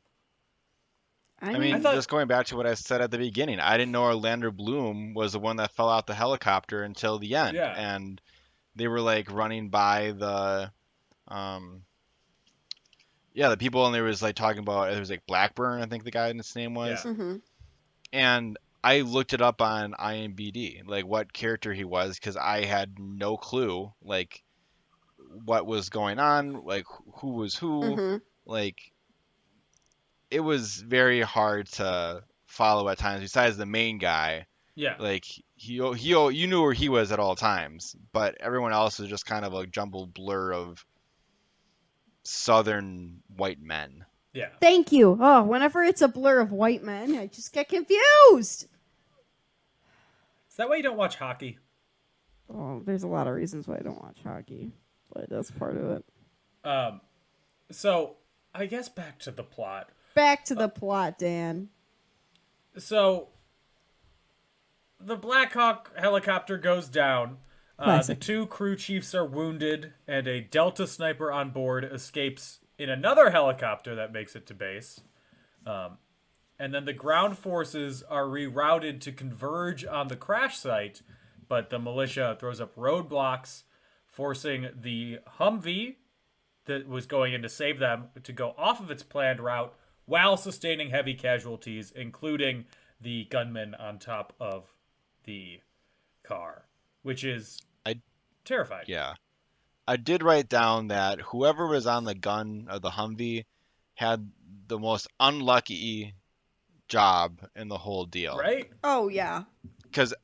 H: I
G: mean,
F: I thought-
G: just going back to what I said at the beginning, I didn't know Orlando Bloom was the one that fell out the helicopter until the end.
F: Yeah.
G: And they were like running by the the people, and there was like talking about, there was like Blackburn, I think the guy's name was.
F: Yeah.
G: And I looked it up on IMDb, like what character he was, because I had no clue like what was going on, like who was who. Like it was very hard to follow at times, besides the main guy.
F: Yeah.
G: Like you knew where he was at all times, but everyone else was just kind of a jumbled blur of southern white men.
F: Yeah.
H: Thank you. Oh, whenever it's a blur of white men, I just get confused.
F: Is that why you don't watch hockey?
H: Oh, there's a lot of reasons why I don't watch hockey, but that's part of it.
F: So I guess back to the plot.
H: Back to the plot, Dan.
F: So the Black Hawk helicopter goes down. The
H: Classic.
F: 2 crew chiefs are wounded, and a Delta sniper on board escapes in another helicopter that makes it to base. And then the ground forces are rerouted to converge on the crash site, but the militia throws up roadblocks, forcing the Humvee that was going in to save them to go off of its planned route while sustaining heavy casualties, including the gunman on top of the car, which is terrifying.
G: Yeah. I did write down that whoever was on the gun of the Humvee had the most unlucky job in the whole deal.
F: Right?
H: Oh, yeah.
G: Because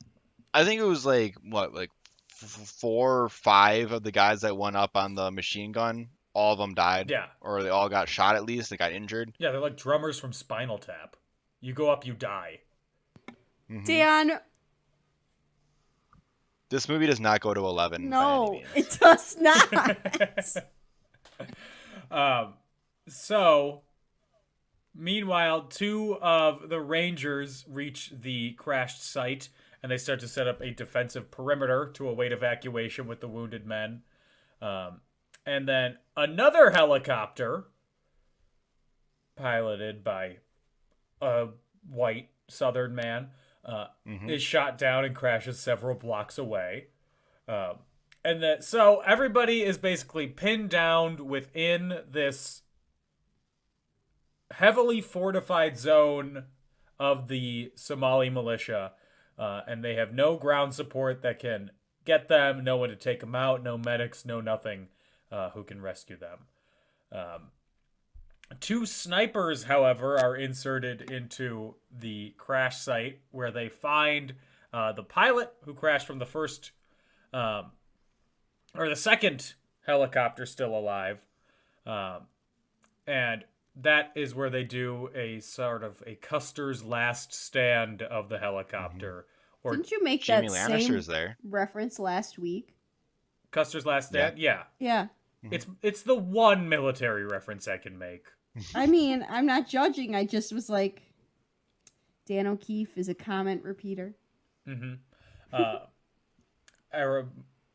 G: I think it was like, 4 or 5 of the guys that went up on the machine gun, all of them died.
F: Yeah.
G: Or they all got shot at least. They got injured.
F: Yeah, they're like drummers from Spinal Tap. You go up, you die.
H: Dan,
G: This movie does not go to 11. by any
H: no,
G: means.
H: it does not.
F: So, meanwhile, 2 of the Rangers reach the crashed site, and they start to set up a defensive perimeter to await evacuation with the wounded men. And then another helicopter, piloted by a white Southern man, is shot down and crashes several blocks away. So everybody is basically pinned down within this heavily fortified zone of the Somali militia, and they have no ground support that can get them, no one to take them out, no medics, no nothing who can rescue them. 2 snipers, however, are inserted into the crash site where they find the pilot who crashed from the first, or the second helicopter still alive. And that is where they do a sort of a Custer's last stand of the helicopter. Or
H: Didn't you make
G: Jamie
H: that
G: Lannister's
H: same
G: there.
H: reference last week?
F: Custer's last stand? Yeah.
H: Yeah.
F: It's the one military reference I can make.
H: I mean, I'm not judging. I just was like, Dan O'Keefe is a comment repeater.
F: Mm-hmm.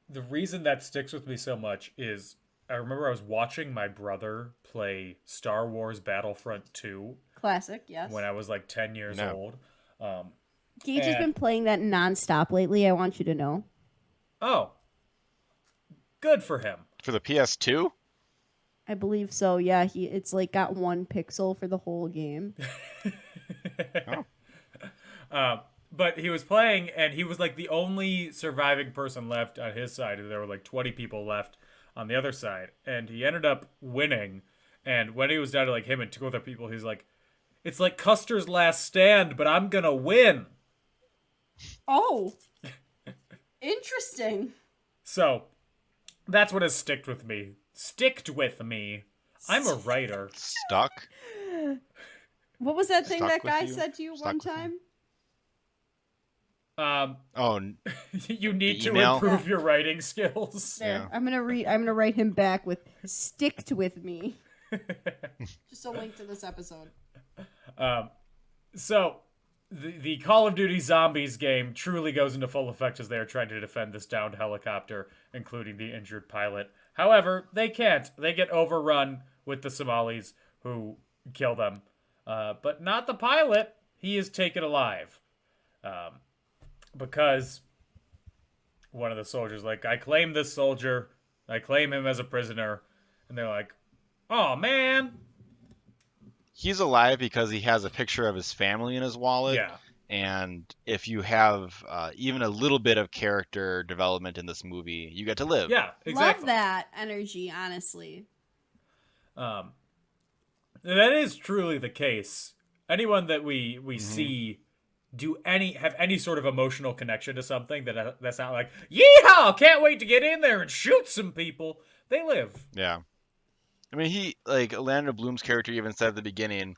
F: The reason that sticks with me so much is I remember I was watching my brother play Star Wars Battlefront 2
H: Classic, yes.
F: when I was like 10 years old.
H: Gage has been playing that nonstop lately, I want you to know.
F: Oh. Good for him.
G: For the PS2?
H: I believe so, yeah. It's like got 1 pixel for the whole game.
F: But he was playing, and he was like the only surviving person left on his side. There were like 20 people left on the other side, and he ended up winning. And when he was down to like him and 2 other people, he's like, "It's like Custer's last stand, but I'm gonna win."
H: Oh, interesting.
F: So that's what has sticked with me. Sticked with me. I'm a writer.
G: Stuck?
H: What was that thing
G: Stuck
H: that
G: with
H: guy
G: you?
H: said to you
G: Stuck
H: one
G: with you?
H: time?
F: You need to
G: email?
F: improve your writing skills.
H: There,
G: Yeah.
H: I'm gonna write him back with "sticked with me." Just a link to this episode.
F: So, the Call of Duty Zombies game truly goes into full effect as they are trying to defend this downed helicopter, including the injured pilot. However, they can't. They get overrun with the Somalis, who kill them. But not the pilot. He is taken alive. Because one of the soldiers like, "I claim this soldier. I claim him as a prisoner." And they're like, "Oh, man."
G: He's alive because he has a picture of his family in his wallet.
F: Yeah.
G: And if you have even a little bit of character development in this movie, you get to live.
F: Yeah, exactly.
H: Love that energy, honestly.
F: That is truly the case. Anyone that we see have any sort of emotional connection to something that's not like, "Yeehaw! Can't wait to get in there and shoot some people." They live.
G: Yeah. I mean, Orlando Bloom's character even said at the beginning,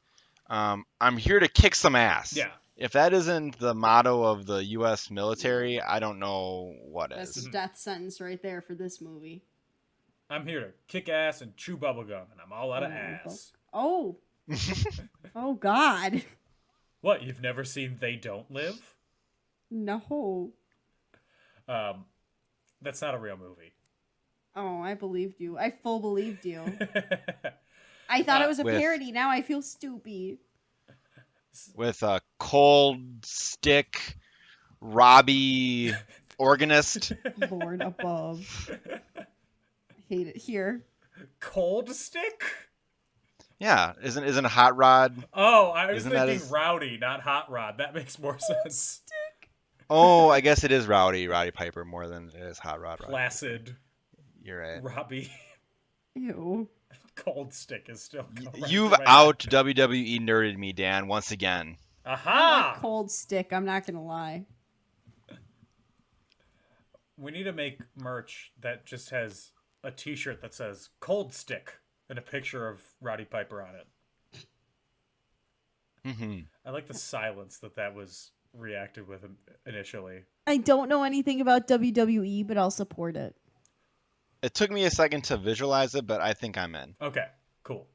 G: "I'm here to kick some ass."
F: Yeah.
G: If that isn't the motto of the U.S. military, I don't know what
H: That's
G: is.
H: a death sentence right there for this movie.
F: I'm here to kick ass and chew bubblegum, and I'm all out of ass.
H: Oh. Oh, God.
F: What, you've never seen They Don't Live?
H: No.
F: That's not a real movie.
H: Oh, I believed you. I full believed you. I thought it was a parody. Now I feel stupid.
G: With a cold stick Robbie organist.
H: Lord above. I hate it here.
F: Cold Stick?
G: Yeah, isn't Hot Rod?
F: Oh, I was
G: Isn't that
F: thinking
G: his-
F: Rowdy, not Hot Rod. That makes more sense.
G: Oh, I guess it is Roddy Piper more than it is Hot Rod.
F: Placid
G: You're right.
F: Robbie.
H: Ew.
F: Cold Stick is still correct.
G: You've out WWE nerded me, Dan, once again.
F: Aha!
H: Cold stick, I'm not gonna lie.
F: We need to make merch that just has a t-shirt that says Cold Stick and a picture of Roddy Piper on it.
G: Mm-hmm.
F: I like the silence that was reacted with initially.
H: I don't know anything about WWE, but I'll support it.
G: It took me a second to visualize it, but I think I'm in.
F: Okay, cool.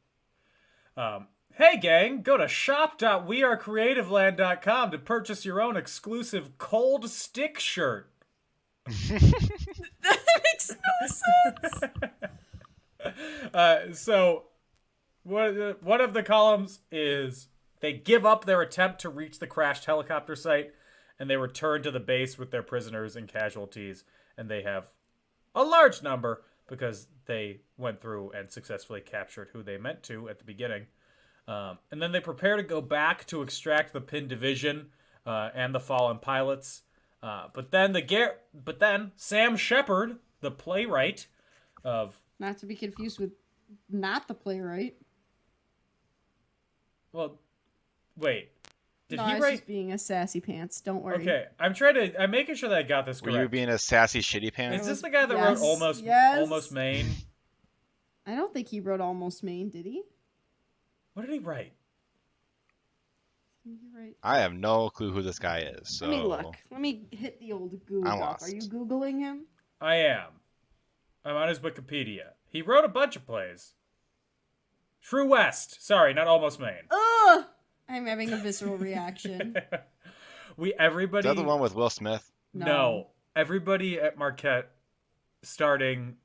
F: Hey gang, go to shop.wearecreativeland.com to purchase your own exclusive Cold Stick shirt.
H: That makes no sense.
F: So one of the columns is they give up their attempt to reach the crashed helicopter site, and they return to the base with their prisoners and casualties, and they have a large number because they went through and successfully captured who they meant to at the beginning. And then they prepare to go back to extract the Pin Division and the fallen pilots. But then Sam Shepard, the playwright of...
H: Not to be confused with not the playwright.
F: Well, wait. Did
H: No,
F: he
H: I was
F: write...
H: just being a sassy pants. Don't worry.
F: Okay, I'm making sure that I got this
G: Were
F: correct.
G: you being a sassy shitty pants?
F: Is this the guy that
H: Yes,
F: wrote Almost
H: yes.
F: Almost Maine?
H: I don't think he wrote Almost Maine, did he?
F: What did he write?
H: You're right.
G: I have no clue who this guy is. So
H: Let me look. Let me hit the old Google
G: I'm
H: up.
G: lost.
H: Are you Googling him?
F: I am. I'm on his Wikipedia. He wrote a bunch of plays. True West. Sorry, not Almost Maine.
H: Ugh! I'm having a visceral reaction.
G: Is
F: Everybody.
G: that the one with Will Smith?
F: No. Everybody at Marquette starting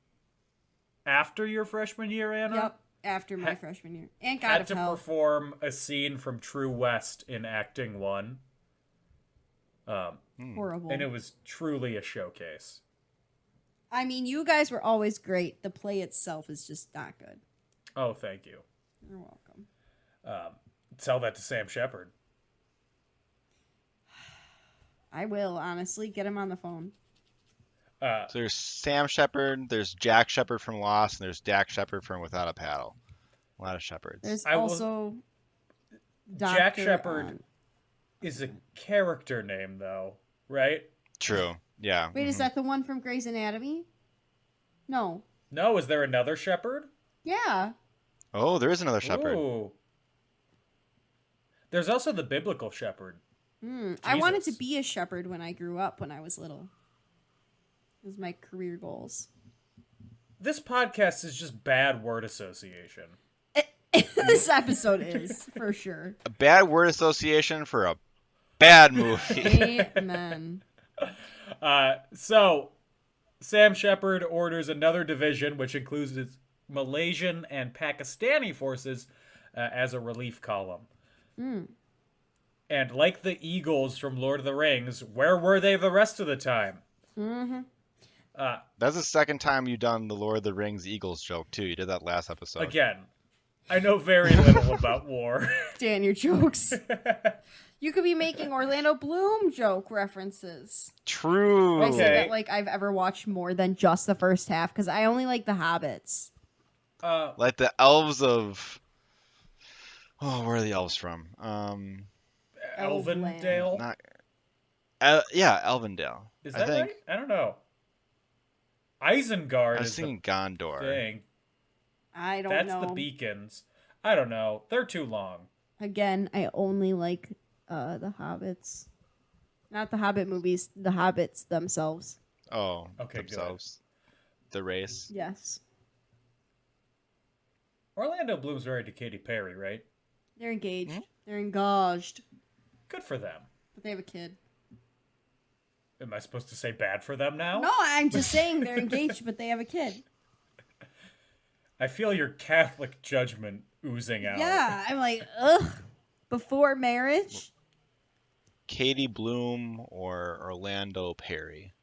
F: after your freshman year, Anna?
H: Yep, after my freshman year. And God
F: had
H: of
F: to
H: Hell.
F: perform a scene from True West in Acting 1.
H: Horrible.
F: And it was truly a showcase.
H: I mean, you guys were always great. The play itself is just not good.
F: Oh, thank you.
H: You're welcome.
F: Tell that to Sam Shepard.
H: I will, honestly. Get him on the phone.
G: So there's Sam Shepard, there's Jack Shepard from Lost, and there's Dak Shepard from Without a Paddle. A lot of Shepards.
H: There's
F: I will-
H: also
F: Jack
H: Dr.
F: Shepard is a character name, though, right?
G: True. Yeah.
H: Wait, is that the one from Grey's Anatomy? No.
F: No, is there another Shepard?
H: Yeah.
G: Oh, there is another Shepard.
F: Ooh. There's also the biblical shepherd.
H: I wanted to
F: Jesus.
H: be a shepherd when I grew up, when I was little. It was my career goals.
F: This podcast is just bad word association.
H: This episode is, for sure.
G: A bad word association for a bad movie.
H: Amen.
F: So, Sam Shepard orders another division, which includes its Malaysian and Pakistani forces, as a relief column. And like the Eagles from Lord of the Rings, where were they the rest of the time?
G: That's the second time you've done the Lord of the Rings Eagles joke, too. You did that last episode.
F: Again, I know very little about war.
H: Dan, your jokes. You could be making Orlando Bloom joke references.
G: True.
H: I say
F: Okay.
H: that like I've ever watched more than just the first half, because I only like The Hobbits.
G: Like the elves of... Oh, where are the elves from?
F: Elvendale?
G: Not... yeah, Elvendale.
F: Is
G: I
F: that
G: think.
F: right? I don't know. Isengard
G: I was
F: is the
G: thinking Gondor.
F: thing.
H: I don't
F: That's
H: know.
F: the beacons. I don't know. They're too long.
H: Again, I only like The Hobbits. Not the Hobbit movies, The Hobbits themselves.
G: Oh,
F: Okay, good.
G: themselves. The race.
H: Yes.
F: Orlando Bloom's married to Katy Perry, right?
H: They're engaged. They're engaged.
F: Good for them.
H: But they have a kid.
F: Am I supposed to say bad for them now?
H: No, I'm just saying they're engaged, but they have a kid.
F: I feel your Catholic judgment oozing out.
H: Yeah, I'm like, ugh. Before marriage?
G: Katie Bloom or Orlando Perry.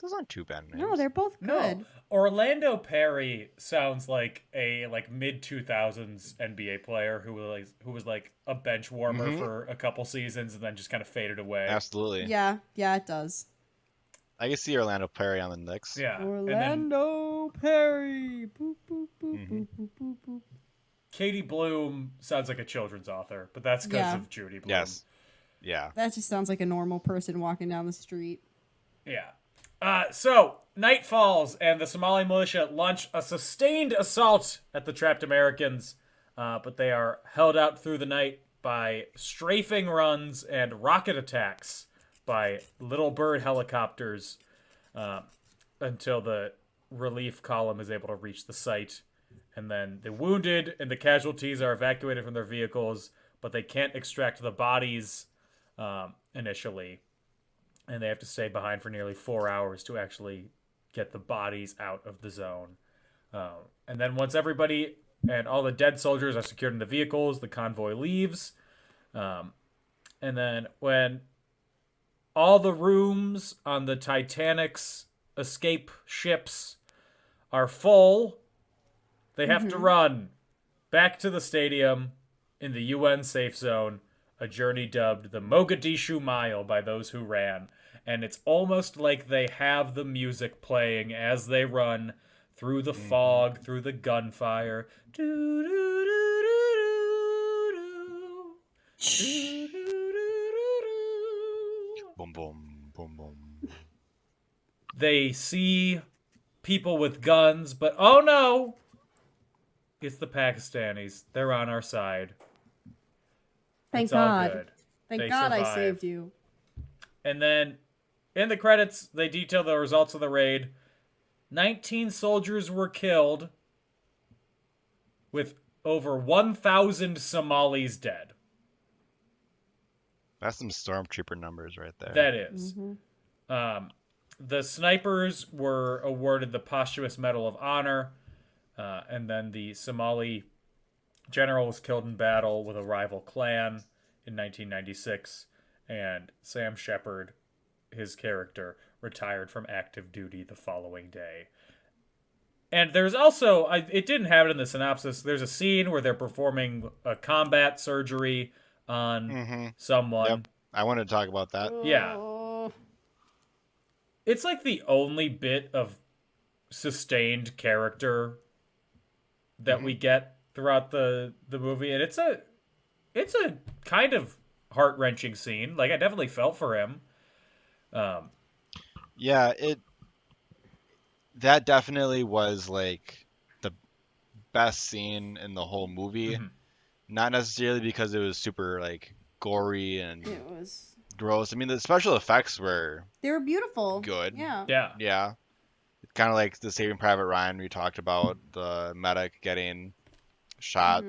G: Those aren't too bad names.
H: No, they're both good.
F: No, Orlando Perry sounds like a mid 2000s NBA player who was like a bench warmer for a couple seasons and then just kind of faded away.
G: Absolutely.
H: Yeah, it does.
G: I can see Orlando Perry on the Knicks.
F: Yeah. And then
H: Orlando Perry. Boop, boop, boop, boop, boop, boop, boop.
F: Katie Bloom sounds like a children's author, but that's because
H: Yeah.
F: of Judy Bloom.
G: Yes. Yeah.
H: That just sounds like a normal person walking down the street.
F: Yeah. So, night falls, and the Somali militia launch a sustained assault at the trapped Americans, but they are held out through the night by strafing runs and rocket attacks by Little Bird helicopters until the relief column is able to reach the site. And then the wounded and the casualties are evacuated from their vehicles, but they can't extract the bodies initially. And they have to stay behind for nearly 4 hours to actually get the bodies out of the zone. And then once everybody and all the dead soldiers are secured in the vehicles, the convoy leaves. And then when all the rooms on the Titanic's escape ships are full, they have to run back to the stadium in the UN safe zone, a journey dubbed the Mogadishu Mile by those who ran. And it's almost like they have the music playing as they run through the fog, through the gunfire.
G: Boom, boom, boom, boom.
F: They see people with guns, but oh no! It's the Pakistanis. They're on our side.
H: Thank
F: It's all
H: God.
F: good.
H: Thank
F: They
H: God I
F: survive.
H: saved you.
F: And then in the credits, they detail the results of the raid. 19 soldiers were killed. with over 1,000 Somalis dead.
G: That's some stormtrooper numbers right there.
F: That is. The snipers were awarded the posthumous Medal of Honor, and then the Somali general was killed in battle with a rival clan in 1996, and Sam Shepard, his character, retired from active duty the following day. And there's also, it didn't have it in the synopsis, there's a scene where they're performing a combat surgery on someone.
G: Yep. I wanted to talk about that.
F: Yeah. It's like the only bit of sustained character that we get throughout the movie, and it's a kind of heart-wrenching scene. Like, I definitely felt for him.
G: Yeah, that definitely was like the best scene in the whole movie. Not necessarily because it was super like gory and
H: It was.
G: gross. I mean, the special effects were
H: They were beautiful.
G: good.
H: Yeah.
G: Yeah. Kind of like the Saving Private Ryan we talked about, the medic getting shot.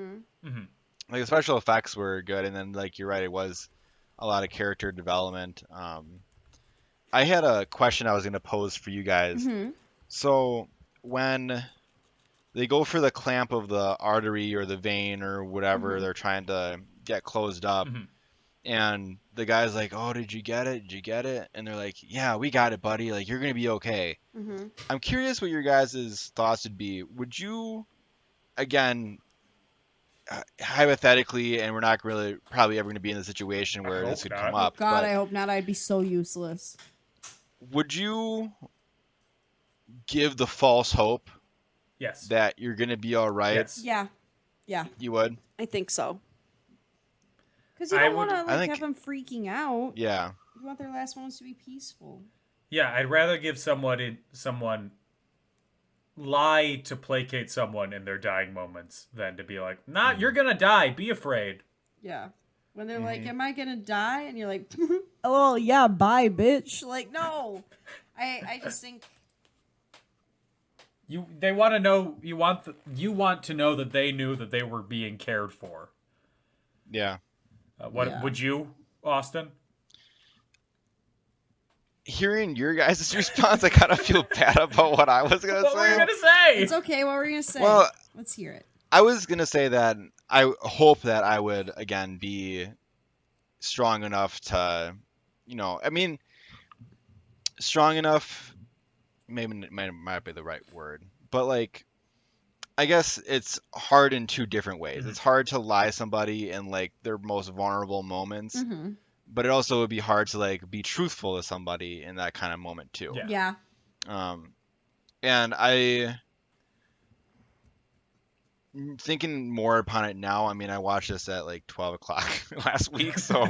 G: Like the special effects were good, and then like you're right, it was a lot of character development. I had a question I was going to pose for you guys. So when they go for the clamp of the artery or the vein or whatever they're trying to get closed up, and the guy's like, "Oh, did you get it? Did you get it?" And they're like, "Yeah, we got it, buddy. Like, you're gonna be okay." I'm curious what your guys' thoughts would be. Would you, again, hypothetically, and we're not really probably ever going to be in the situation where this could come up.
H: God,
G: but
H: I hope not. I'd be so useless.
G: would you give the false hope
F: Yes.
G: that you're going to be all right?
F: Yes.
H: Yeah. Yeah.
G: You would?
H: I think so. Because you
F: I
H: don't want to
F: would-
G: I think-
H: have them freaking out.
G: Yeah.
H: You want their last moments to be peaceful.
F: Yeah, I'd rather give someone lie to placate someone in their dying moments than to be like, "Nah, you're gonna die. Be afraid."
H: Yeah. When they're like, "Am I gonna die?" and you're like, "Oh yeah, bye, bitch." Like, no. I just think
F: They want to know. You want to know that they knew that they were being cared for.
G: Yeah.
F: Would you, Austin?
G: Hearing your guys' response, I kind of feel bad about what I was going to
F: What were you
G: say.
F: gonna say?
H: it's okay. What were you gonna say?
G: Well,
H: Let's hear it.
G: I was going to say that I hope that I would, again, be strong enough to, I mean, strong enough, maybe might be the right word, but like, I guess it's hard in two different ways. It's hard to lie to somebody in like their most vulnerable moments, but it also would be hard to like be truthful to somebody in that kind of moment too.
F: Yeah.
H: Yeah.
G: And I thinking more upon it now. I mean, I watched this at like 12 o'clock last week, so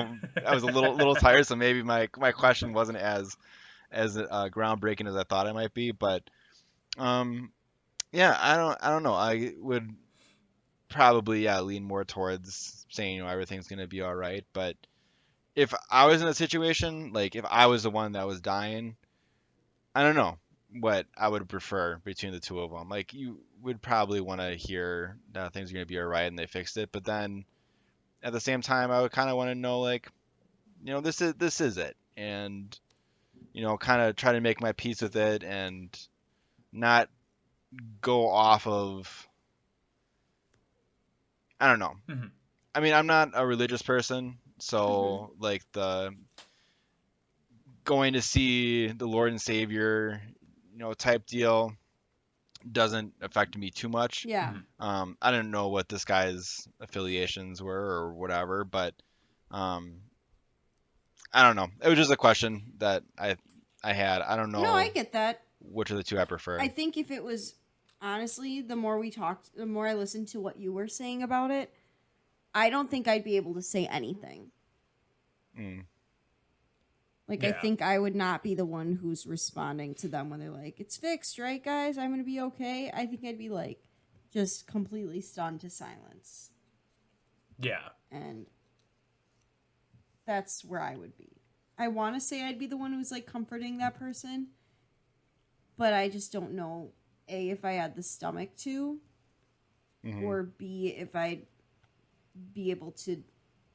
G: I was a little tired. So maybe my question wasn't as groundbreaking as I thought it might be. But yeah, I don't know. I would probably lean more towards saying everything's gonna be all right. But if I was in a situation, like if I was the one that was dying, I don't know what I would prefer between the two of them. Like you would probably want to hear that things are going to be all right and they fixed it, but then at the same time I would kind of want to know like, this is it, and kind of try to make my peace with it and not go off of, I don't know. I mean, I'm not a religious person, so like the going to see the Lord and Savior type deal doesn't affect me too much.
H: Yeah.
G: I didn't know what this guy's affiliations were or whatever, but I don't know. It was just a question that I had. I don't know.
H: No, I get that.
G: Which of the two I prefer.
H: I think if it was, honestly, the more we talked, the more I listened to what you were saying about it, I don't think I'd be able to say anything. Like, I think I would not be the one who's responding to them when they're like, "It's fixed, right, guys? I'm going to be okay." I think I'd be like, just completely stunned to silence.
F: Yeah.
H: And that's where I would be. I want to say I'd be the one who's like comforting that person, but I just don't know, A, if I had the stomach to, or B, if I'd be able to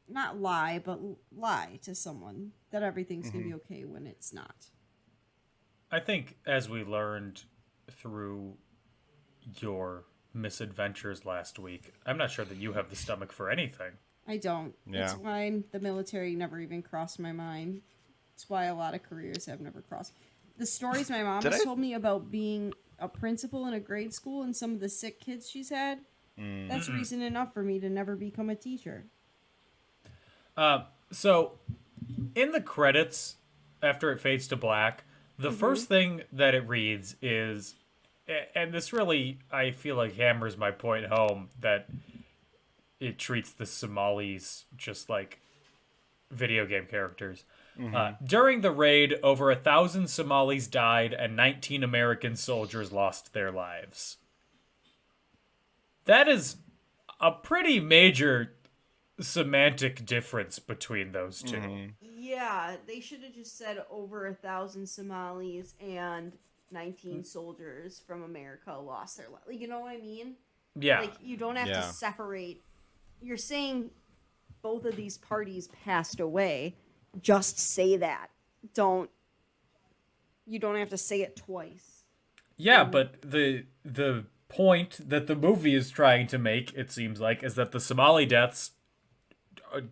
H: not lie, but lie to someone that everything's going to be okay when it's not.
F: I think as we learned through your misadventures last week, I'm not sure that you have the stomach for anything.
H: I don't.
G: Yeah.
H: That's why the military never even crossed my mind. That's why a lot of careers have never crossed. The stories my mom has told me about being a principal in a grade school and some of the sick kids she's had, that's reason enough for me to never become a teacher.
F: So, in the credits, after it fades to black, the first thing that it reads is, and this really, I feel like, hammers my point home, that it treats the Somalis just like video game characters. During the raid, over 1,000 Somalis died and 19 American soldiers lost their lives. That is a pretty major semantic difference between those two.
H: Yeah, they should have just said over 1,000 Somalis and 19 soldiers from America lost their life. Like, you know what I mean?
F: Yeah.
H: Like, you don't have to separate. You're saying both of these parties passed away. Just say that. You don't have to say it twice.
F: Yeah, but the point that the movie is trying to make, it seems like, is that the Somali deaths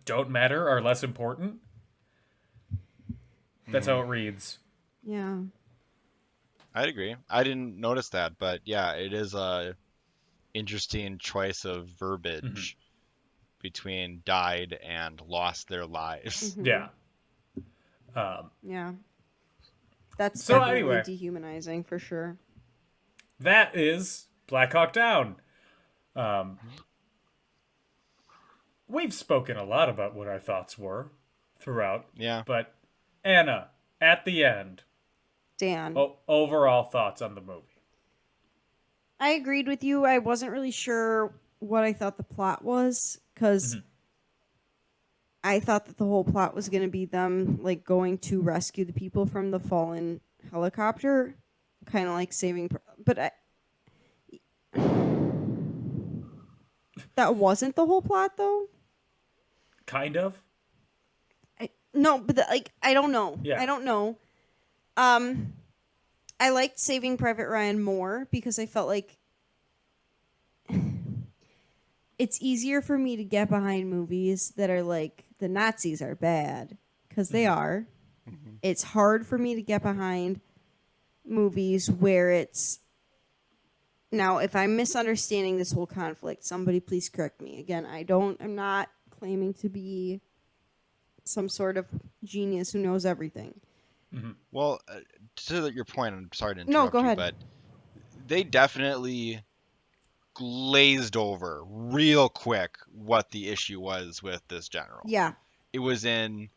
F: don't matter, are less important. That's how it reads.
H: Yeah.
G: I'd agree. I didn't notice that, but yeah, it is a interesting choice of verbiage between died and lost their lives.
F: Yeah.
H: Yeah. That's
F: So
H: definitely
F: anyway.
H: dehumanizing for sure.
F: That is Black Hawk Down. We've spoken a lot about what our thoughts were throughout.
G: Yeah.
F: But Anna, at the end,
H: Dan.
F: overall thoughts on the movie.
H: I agreed with you. I wasn't really sure what I thought the plot was, because I thought that the whole plot was going to be them like going to rescue the people from the fallen helicopter, kind of like saving. But that wasn't the whole plot, though.
F: Kind of.
H: No, but I don't know.
F: Yeah.
H: I don't know. I liked Saving Private Ryan more because I felt like it's easier for me to get behind movies that are like the Nazis are bad, because they are. It's hard for me to get behind movies where it's... Now, if I'm misunderstanding this whole conflict, somebody please correct me. Again, I'm not claiming to be some sort of genius who knows everything.
G: Well, to your point, I'm sorry to interrupt
H: No, go ahead.
G: but they definitely glazed over real quick what the issue was with this general.
H: Yeah.
G: It was in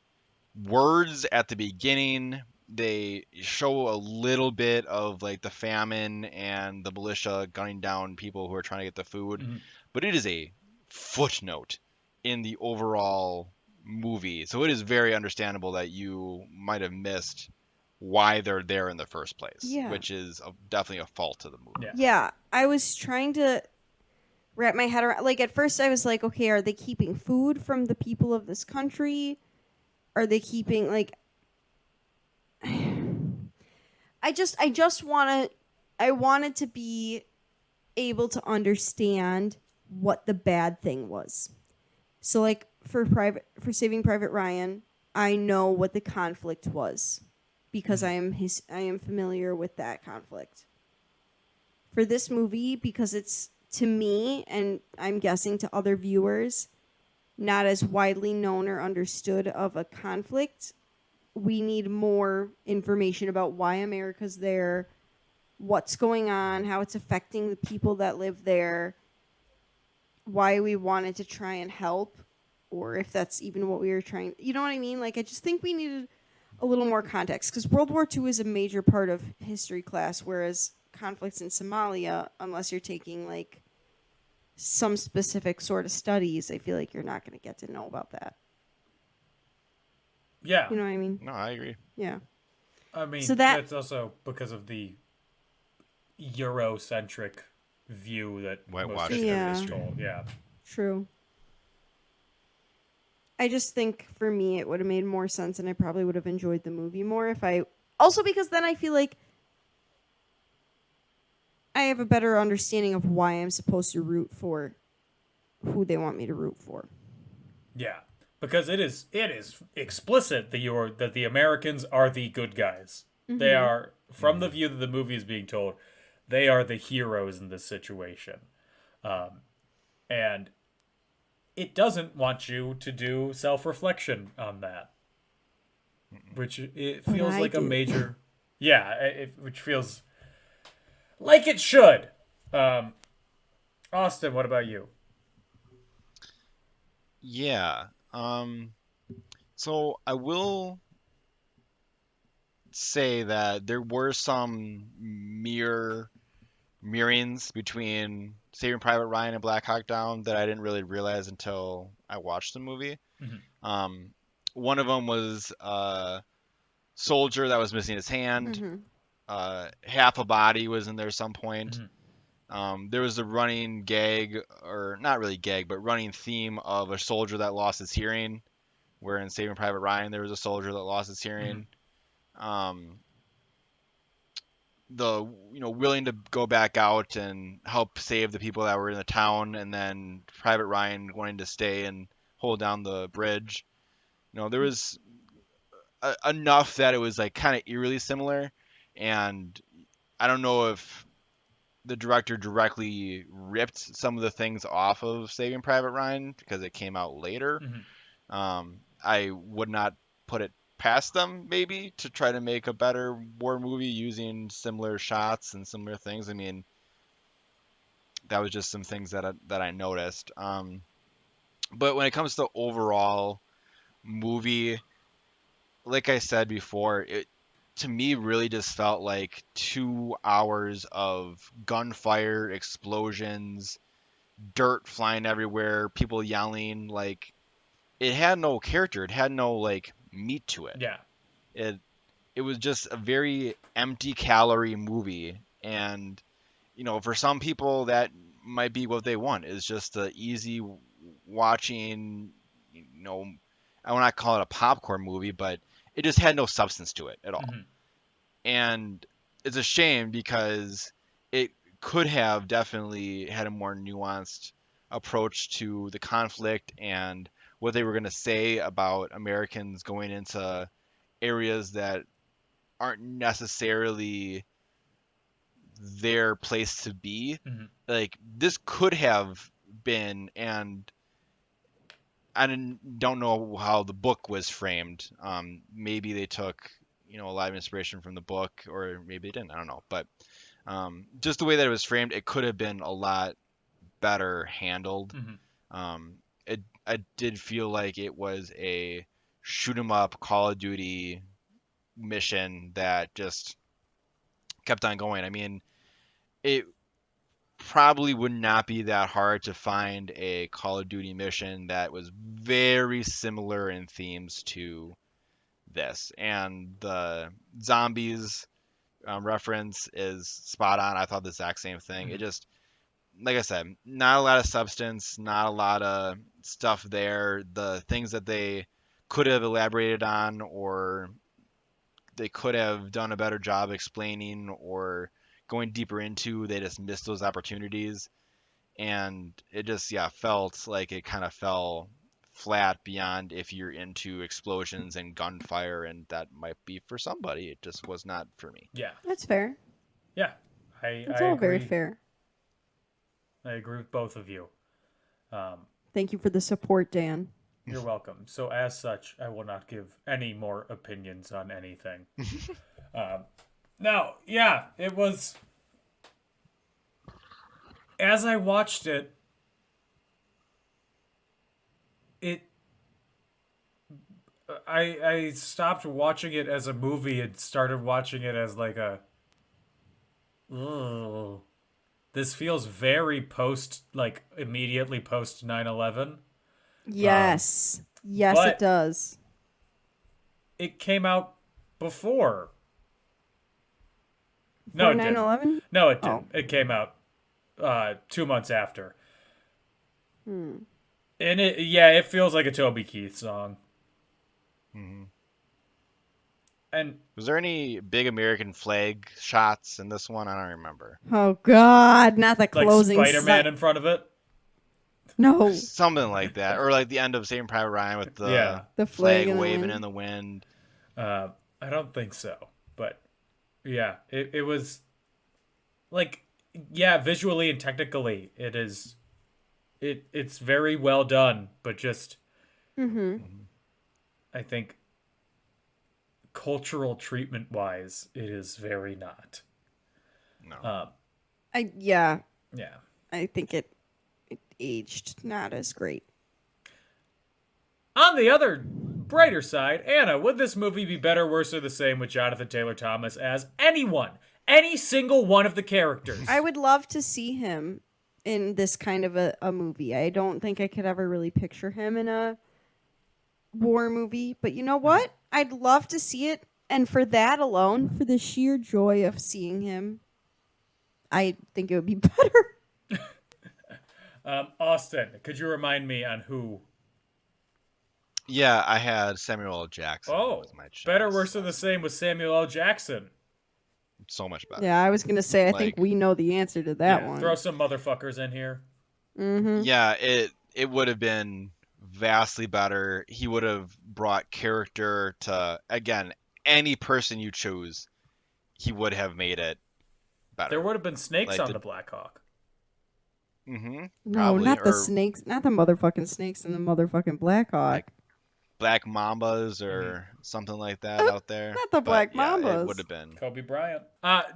G: words at the beginning. They show a little bit of like the famine and the militia gunning down people who are trying to get the food, but it is a footnote in the overall movie. So it is very understandable that you might have missed why they're there in the first place, which is definitely a fault to the movie.
H: Yeah, I was trying to wrap my head around. Like, at first I was like, okay, are they keeping food from the people of this country? Are they keeping, like... I wanted to be able to understand what the bad thing was. So, like, for Saving Private Ryan, I know what the conflict was because I am familiar with that conflict. For this movie, because it's, to me, and I'm guessing to other viewers, not as widely known or understood of a conflict, we need more information about why America's there, what's going on, how it's affecting the people that live there, why we wanted to try and help, or if that's even what we were trying. You know what I mean? Like, I just think we needed a little more context, because World War II is a major part of history class, whereas conflicts in Somalia, unless you're taking, like, some specific sort of studies, I feel like you're not going to get to know about that.
F: Yeah.
H: You know what I mean?
G: No, I agree.
H: Yeah.
F: I mean,
H: So
F: that's also because of the Eurocentric view that
G: Whitewash
F: most
H: their
F: history is
H: history.
F: told. Yeah.
H: True. I just think for me it would have made more sense, and I probably would have enjoyed the movie more if I. Also, because then I feel like I have a better understanding of why I'm supposed to root for who they want me to root for.
F: Yeah. Because it is explicit that the Americans are the good guys. They are, from the view that the movie is being told, they are the heroes in this situation. And it doesn't want you to do self-reflection on that. Which it feels
H: I
F: like a
H: do.
F: major... Yeah, which feels like it should. Austin, what about you?
G: Yeah. So I will say that there were some mirrorings between Saving Private Ryan and Black Hawk Down that I didn't really realize until I watched the movie. One of them was a soldier that was missing his hand. Half a body was in there some point. There was a running gag, or not really gag, but running theme of a soldier that lost his hearing, where in Saving Private Ryan there was a soldier that lost his hearing. The willing to go back out and help save the people that were in the town, and then Private Ryan wanting to stay and hold down the bridge. There was enough that it was like kind of eerily similar, and I don't know if the director directly ripped some of the things off of Saving Private Ryan because it came out later. I would not put it past them maybe to try to make a better war movie using similar shots and similar things. I mean, that was just some things that I noticed. But when it comes to overall movie, like I said before, it to me really just felt like 2 hours of gunfire, explosions, dirt flying everywhere, people yelling. Like, it had no character. It had no like meat to it.
F: Yeah.
G: It was just a very empty calorie movie, and for some people that might be what they want, is just a easy watching. I will not call it a popcorn movie, but it just had no substance to it at all. And it's a shame because it could have definitely had a more nuanced approach to the conflict and what they were going to say about Americans going into areas that aren't necessarily their place to be. Like, this could have been, and I don't know how the book was framed. Maybe they took a lot of inspiration from the book, or maybe they didn't. I don't know. But just the way that it was framed, it could have been a lot better handled. I did feel like it was a shoot 'em up Call of Duty mission that just kept on going. I mean, it probably would not be that hard to find a Call of Duty mission that was very similar in themes to this, and the zombies reference is spot on. I thought the exact same thing. It just, like I said, not a lot of substance, not a lot of stuff there. The things that they could have elaborated on, or they could have done a better job explaining or going deeper into, they just missed those opportunities. And it just, felt like it kind of fell flat beyond if you're into explosions and gunfire, and that might be for somebody. It just was not for me.
F: Yeah.
H: That's fair.
F: Yeah.
H: That's
F: I
H: all
F: agree.
H: very fair.
F: I agree with both of you.
H: Thank you for the support, Dan.
F: You're welcome. So as such, I will not give any more opinions on anything. Now, yeah, it was... As I watched it, I stopped watching it as a movie and started watching it as like a... Ugh. This feels very immediately post 9/11.
H: Yes. Yes,
F: but
H: it does.
F: It came out before.
H: Before 9/11?
F: No, it didn't.
H: Oh.
F: It came out 2 months after. And it feels like a Toby Keith song.
G: Mm-hmm.
F: And
G: was there any big American flag shots in this one? I don't remember.
H: Oh God, not the
F: like
H: closing.
F: Spider-Man in front of it.
H: No,
G: Something like that, or like the end of Saving Private Ryan with the
H: the flag in the
G: waving
H: wind.
G: in the wind.
F: I don't think so, but yeah, it was like, yeah, visually and technically, it's very well done, but just I think cultural treatment wise, it is very not.
G: No.
F: Yeah.
H: I think it aged not as great.
F: On the other brighter side, Anna, would this movie be better, worse, or the same with Jonathan Taylor Thomas as any single one of the characters?
H: I would love to see him in this kind of a movie. I don't think I could ever really picture him in a war movie, but you know what? I'd love to see it, and for that alone, for the sheer joy of seeing him, I think it would be better.
F: Austin, could you remind me on who?
G: Yeah, I had Samuel L. Jackson.
F: Oh,
G: was my choice.
F: better, worse, or the same with Samuel L. Jackson.
G: So much better.
H: Yeah, I was gonna say I think we know the answer to that one.
F: Throw some motherfuckers in here.
H: Mm-hmm.
G: Yeah, it would have been vastly better. He would have brought character to, again, any person you choose. He would have made it better.
F: There would have been snakes on the Black Hawk.
G: Mm-hmm.
H: No,
G: Probably,
H: not the
G: or
H: snakes, not the motherfucking snakes in the motherfucking Black Hawk.
G: Like Black Mambas or something like that out there.
H: Not the Black Mambas.
G: It would have been.
F: Kobe Bryant.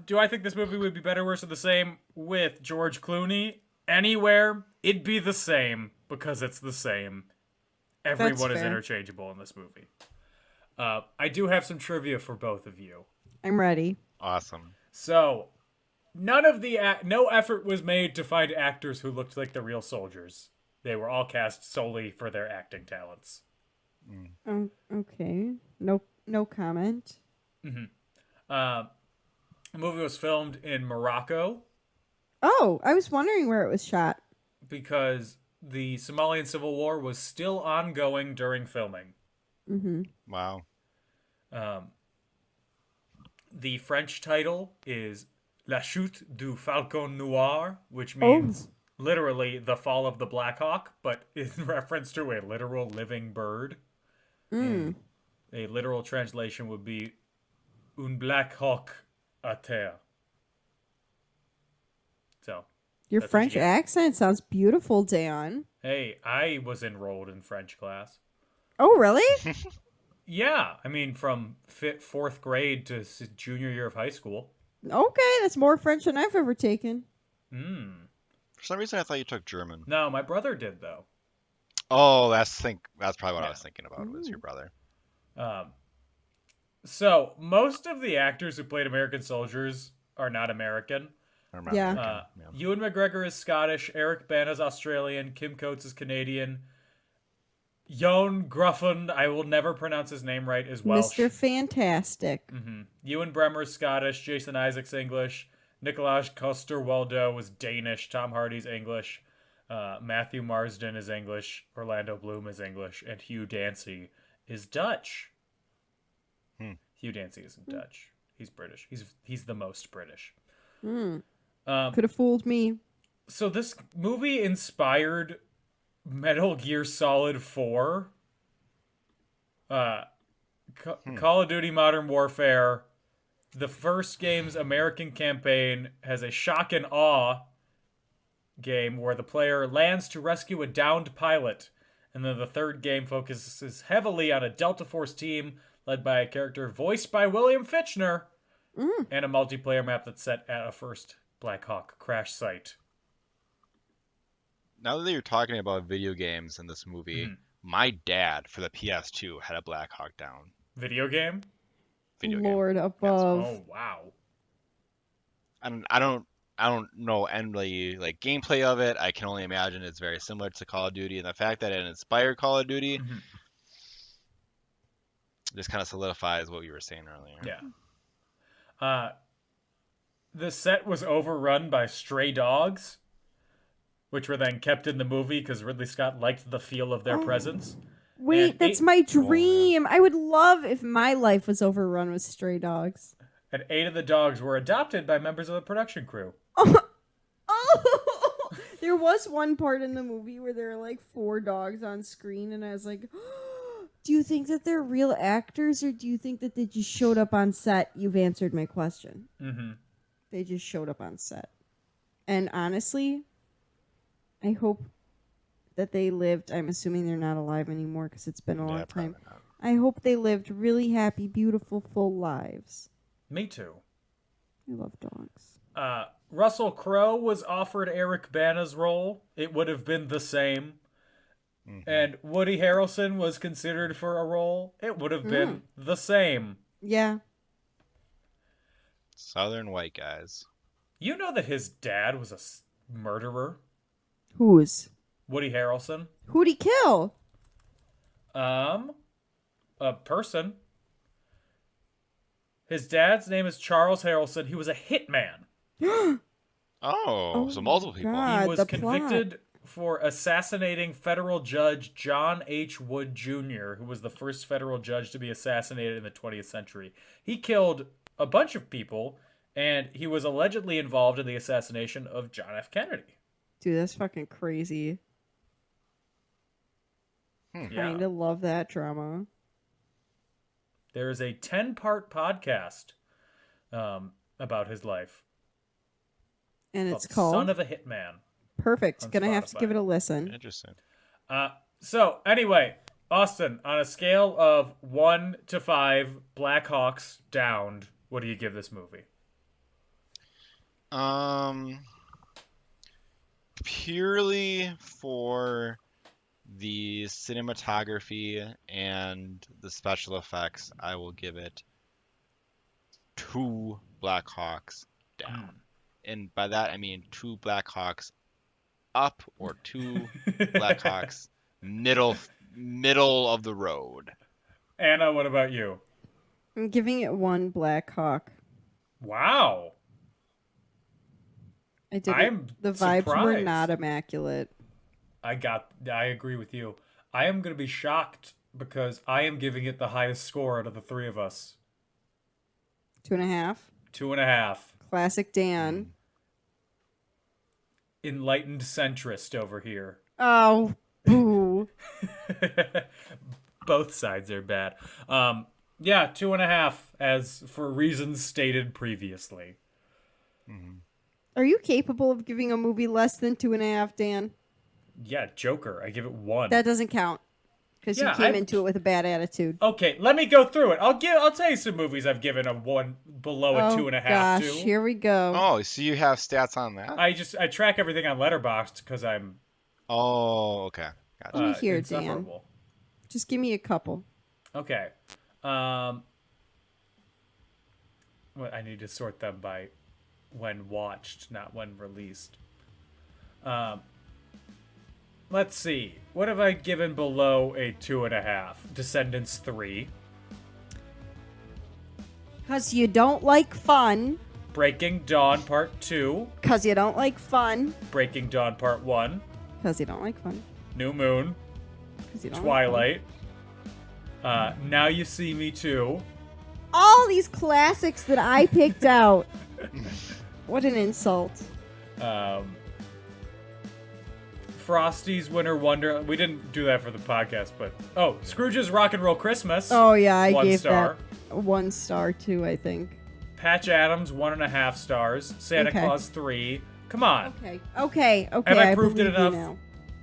F: Do I think this movie would be better, worse, or the same with George Clooney? Anywhere, it'd be the same because it's the same. Everyone is interchangeable in this movie. I do have some trivia for both of you.
H: I'm ready.
G: Awesome.
F: So, no effort was made to find actors who looked like the real soldiers. They were all cast solely for their acting talents.
H: Okay. No comment.
F: The movie was filmed in Morocco
H: Oh, I was wondering where it was shot.
F: because the Somalian Civil War was still ongoing during filming.
G: Wow.
F: The French title is La Chute du Falcon Noir, which means literally the fall of the Black Hawk, but in reference to a literal living bird. A literal translation would be Un Black Hawk à terre. So,
H: Your
F: that's what
H: French
F: you get.
H: accent sounds beautiful, Dan.
F: Hey, I was enrolled in French class.
H: Oh, really?
F: Yeah, I mean, from fourth grade to junior year of high school.
H: Okay, that's more French than I've ever taken.
G: For some reason, I thought you took German.
F: No, my brother did, though.
G: Oh, that's probably what I was thinking about. Was your brother?
F: So, most of the actors who played American soldiers are not American.
G: I remember.
H: Yeah.
F: Ewan McGregor is Scottish, Eric Bana's Australian, Kim Coates is Canadian. Jon Gruffin, I will never pronounce his name right, is Welsh.
H: Mr. Fantastic.
F: Ewan Bremer is Scottish, Jason Isaacs English, Nicolás Coster-Waldau was Danish, Tom Hardy's English, Matthew Marsden is English, Orlando Bloom is English, and Hugh Dancy is Dutch. Hugh Dancy isn't Dutch. He's British. He's the most British.
H: Could have fooled me.
F: So this movie inspired Metal Gear Solid 4, Call of Duty Modern Warfare. The first game's American campaign has a shock and awe game where the player lands to rescue a downed pilot. And then the third game focuses heavily on a Delta Force team led by a character voiced by William Fichtner and a multiplayer map that's set at a first Black Hawk crash site.
G: Now that you're talking about video games in this movie, my dad for the PS2 had a Black Hawk Down
F: Video game?
H: Lord above.
F: Oh, wow.
G: I don't know any like gameplay of it. I can only imagine it's very similar to Call of Duty, and the fact that it inspired Call of Duty just kind of solidifies what you were saying earlier.
F: Yeah. The set was overrun by stray dogs. which were then kept in the movie because Ridley Scott liked the feel of their presence.
H: Wait,
F: And
H: that's
F: 8
H: my dream. I would love if my life was overrun with stray dogs.
F: And 8 of the dogs were adopted by members of the production crew.
H: Oh, there was one part in the movie where there were like 4 dogs on screen, and I was like, do you think that they're real actors, or do you think that they just showed up on set? You've answered my question.
F: Mm-hmm.
H: They just showed up on set. And honestly, I hope that they lived. I'm assuming they're not alive anymore because it's been a long time.
G: Not.
H: I hope they lived really happy, beautiful, full lives.
F: Me too.
H: I love dogs.
F: Russell Crowe was offered Eric Bana's role. It would have been the same. Mm-hmm. And Woody Harrelson was considered for a role. It would have been the same.
H: Yeah.
G: Southern white guys.
F: You know that his dad was a murderer?
H: Who's?
F: Woody Harrelson.
H: Who'd he kill?
F: A person. His dad's name is Charles Harrelson. He was a hitman.
G: So multiple people.
H: God,
F: He was
H: the
F: convicted for assassinating federal judge John H. Wood Jr., who was the first federal judge to be assassinated in the 20th century. He killed a bunch of people, and he was allegedly involved in the assassination of John F. Kennedy.
H: Dude, that's fucking crazy. Kind of love that drama.
F: There is a 10-part podcast about his life.
H: And it's called
F: Son of a Hitman.
H: Perfect. Gonna have to
F: Spotify.
H: give it a listen.
G: Interesting.
F: So, anyway, Austin, on a scale of 1 to 5 Black Hawks downed, what do you give this movie?
G: Purely for the cinematography and the special effects, I will give it 2 Black Hawks down. And by that, I mean 2 Black Hawks up or 2 Black Hawks middle of the road.
F: Anna, what about you?
H: I'm giving it 1 Black Hawk.
F: Wow.
H: I did.
F: I'm
H: The vibes were
F: surprised.
H: not immaculate.
F: I agree with you. I am going to be shocked because I am giving it the highest score out of the 3 of us.
H: 2.5.
F: 2.5.
H: Classic Dan.
F: Enlightened centrist over here.
H: Oh, boo.
F: Both sides are bad. Yeah, 2.5 as for reasons stated previously.
H: Are you capable of giving a movie less than 2.5, Dan?
F: Yeah, Joker. I give it 1.
H: That doesn't count. Because
F: Yeah,
H: you came
F: I-
H: into it with a bad attitude.
F: Okay, let me go through it. I'll tell you some movies I've given a 1 below a 2.5
H: gosh,
F: to.
H: here we go.
G: Oh, so you have stats on that?
F: I track everything on Letterboxd because I'm
G: Oh, okay. Gotcha.
H: Let me hear, Dan.
F: insufferable.
H: Just give me a couple.
F: Okay. Well, I need to sort them by when watched, not when released. Let's see. What have I given below a 2.5? Descendants 3.
H: Because you don't like fun.
F: Breaking Dawn Part 2.
H: Because you don't like fun.
F: Breaking Dawn Part 1.
H: Because you don't like fun.
F: New Moon.
H: 'Cause you don't like
F: Twilight. Now You See Me Too.
H: fun. All these classics that I picked out. What an insult.
F: Frosty's Winter Wonder. We didn't do that for the podcast, but Scrooge's Rock and Roll Christmas.
H: Oh, yeah, I
F: 1
H: gave
F: star.
H: that 1 star too, I think.
F: Patch Adams 1.5 stars. Santa
H: Okay.
F: Claus 3. Come on.
H: Okay.
F: Have I proved it
H: believe you
F: enough?
H: now.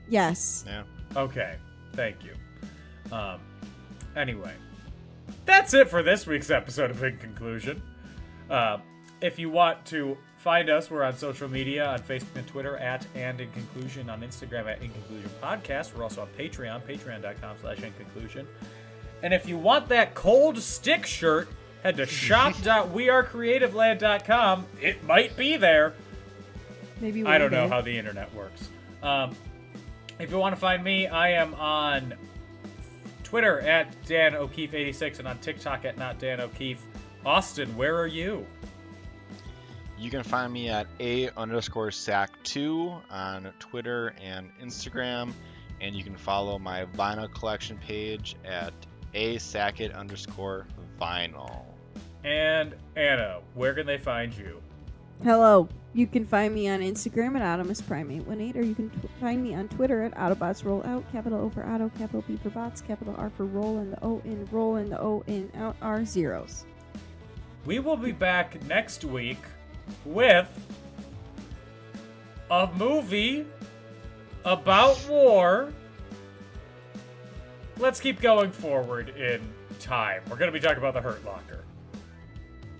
H: Yes.
G: Yeah.
F: Okay. Thank you. Anyway, that's it for this week's episode of In Conclusion. If you want to find us, we're on social media on Facebook and Twitter @and In Conclusion, on Instagram @In Conclusion Podcast. We're also on Patreon, patreon.com/InConclusion. And if you want that cold stick shirt, head to shop.wearecreativeland.com. It might be there.
H: Maybe
F: I don't know
H: one day.
F: how the internet works. If you want to find me, I am on Twitter @DanO'Keefe86 and on TikTok @NotDanO'Keefe. Austin, where are you?
G: You can find me at A_Sack2 on Twitter and Instagram. And you can follow my vinyl collection page at A_Sackett_vinyl.
F: And Anna, where can they find you?
H: Hello. You can find me on Instagram at OptimusPrime818, or you can find me on Twitter at AutobotsRollout, capital O for Auto, capital B for Bots, capital R for Roll, and the O in Roll, and the O in Out are zeros.
F: We will be back next week with a movie about war. Let's keep going forward in time. We're going to be talking about The Hurt Locker.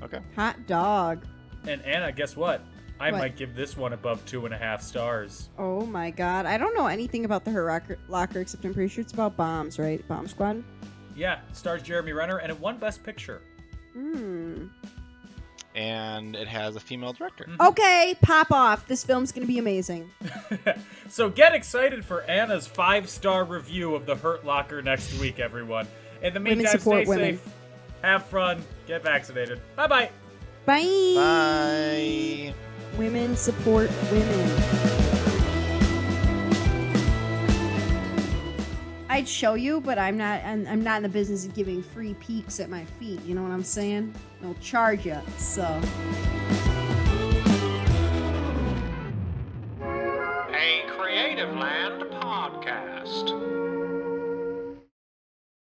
G: Okay.
H: Hot dog.
F: And Anna, guess what? I
H: What?
F: might give this one above 2.5 stars.
H: Oh my god. I don't know anything about the Hurt Locker except I'm pretty sure it's about bombs, right? Bomb Squad?
F: Yeah, it stars Jeremy Renner, and it won Best Picture.
G: And it has a female director.
H: Okay, pop off. This film's gonna be amazing.
F: So get excited for Anna's 5-star review of The Hurt Locker next week, everyone. In the
H: Women
F: meantime,
H: support
F: stay
H: women.
F: safe, have fun, get vaccinated. Bye-bye.
H: Bye.
G: Bye.
H: Women support women. I'd show you, but I'm not in the business of giving free peeks at my feet. You know what I'm saying? They'll charge you. So.
I: A Creative Land podcast.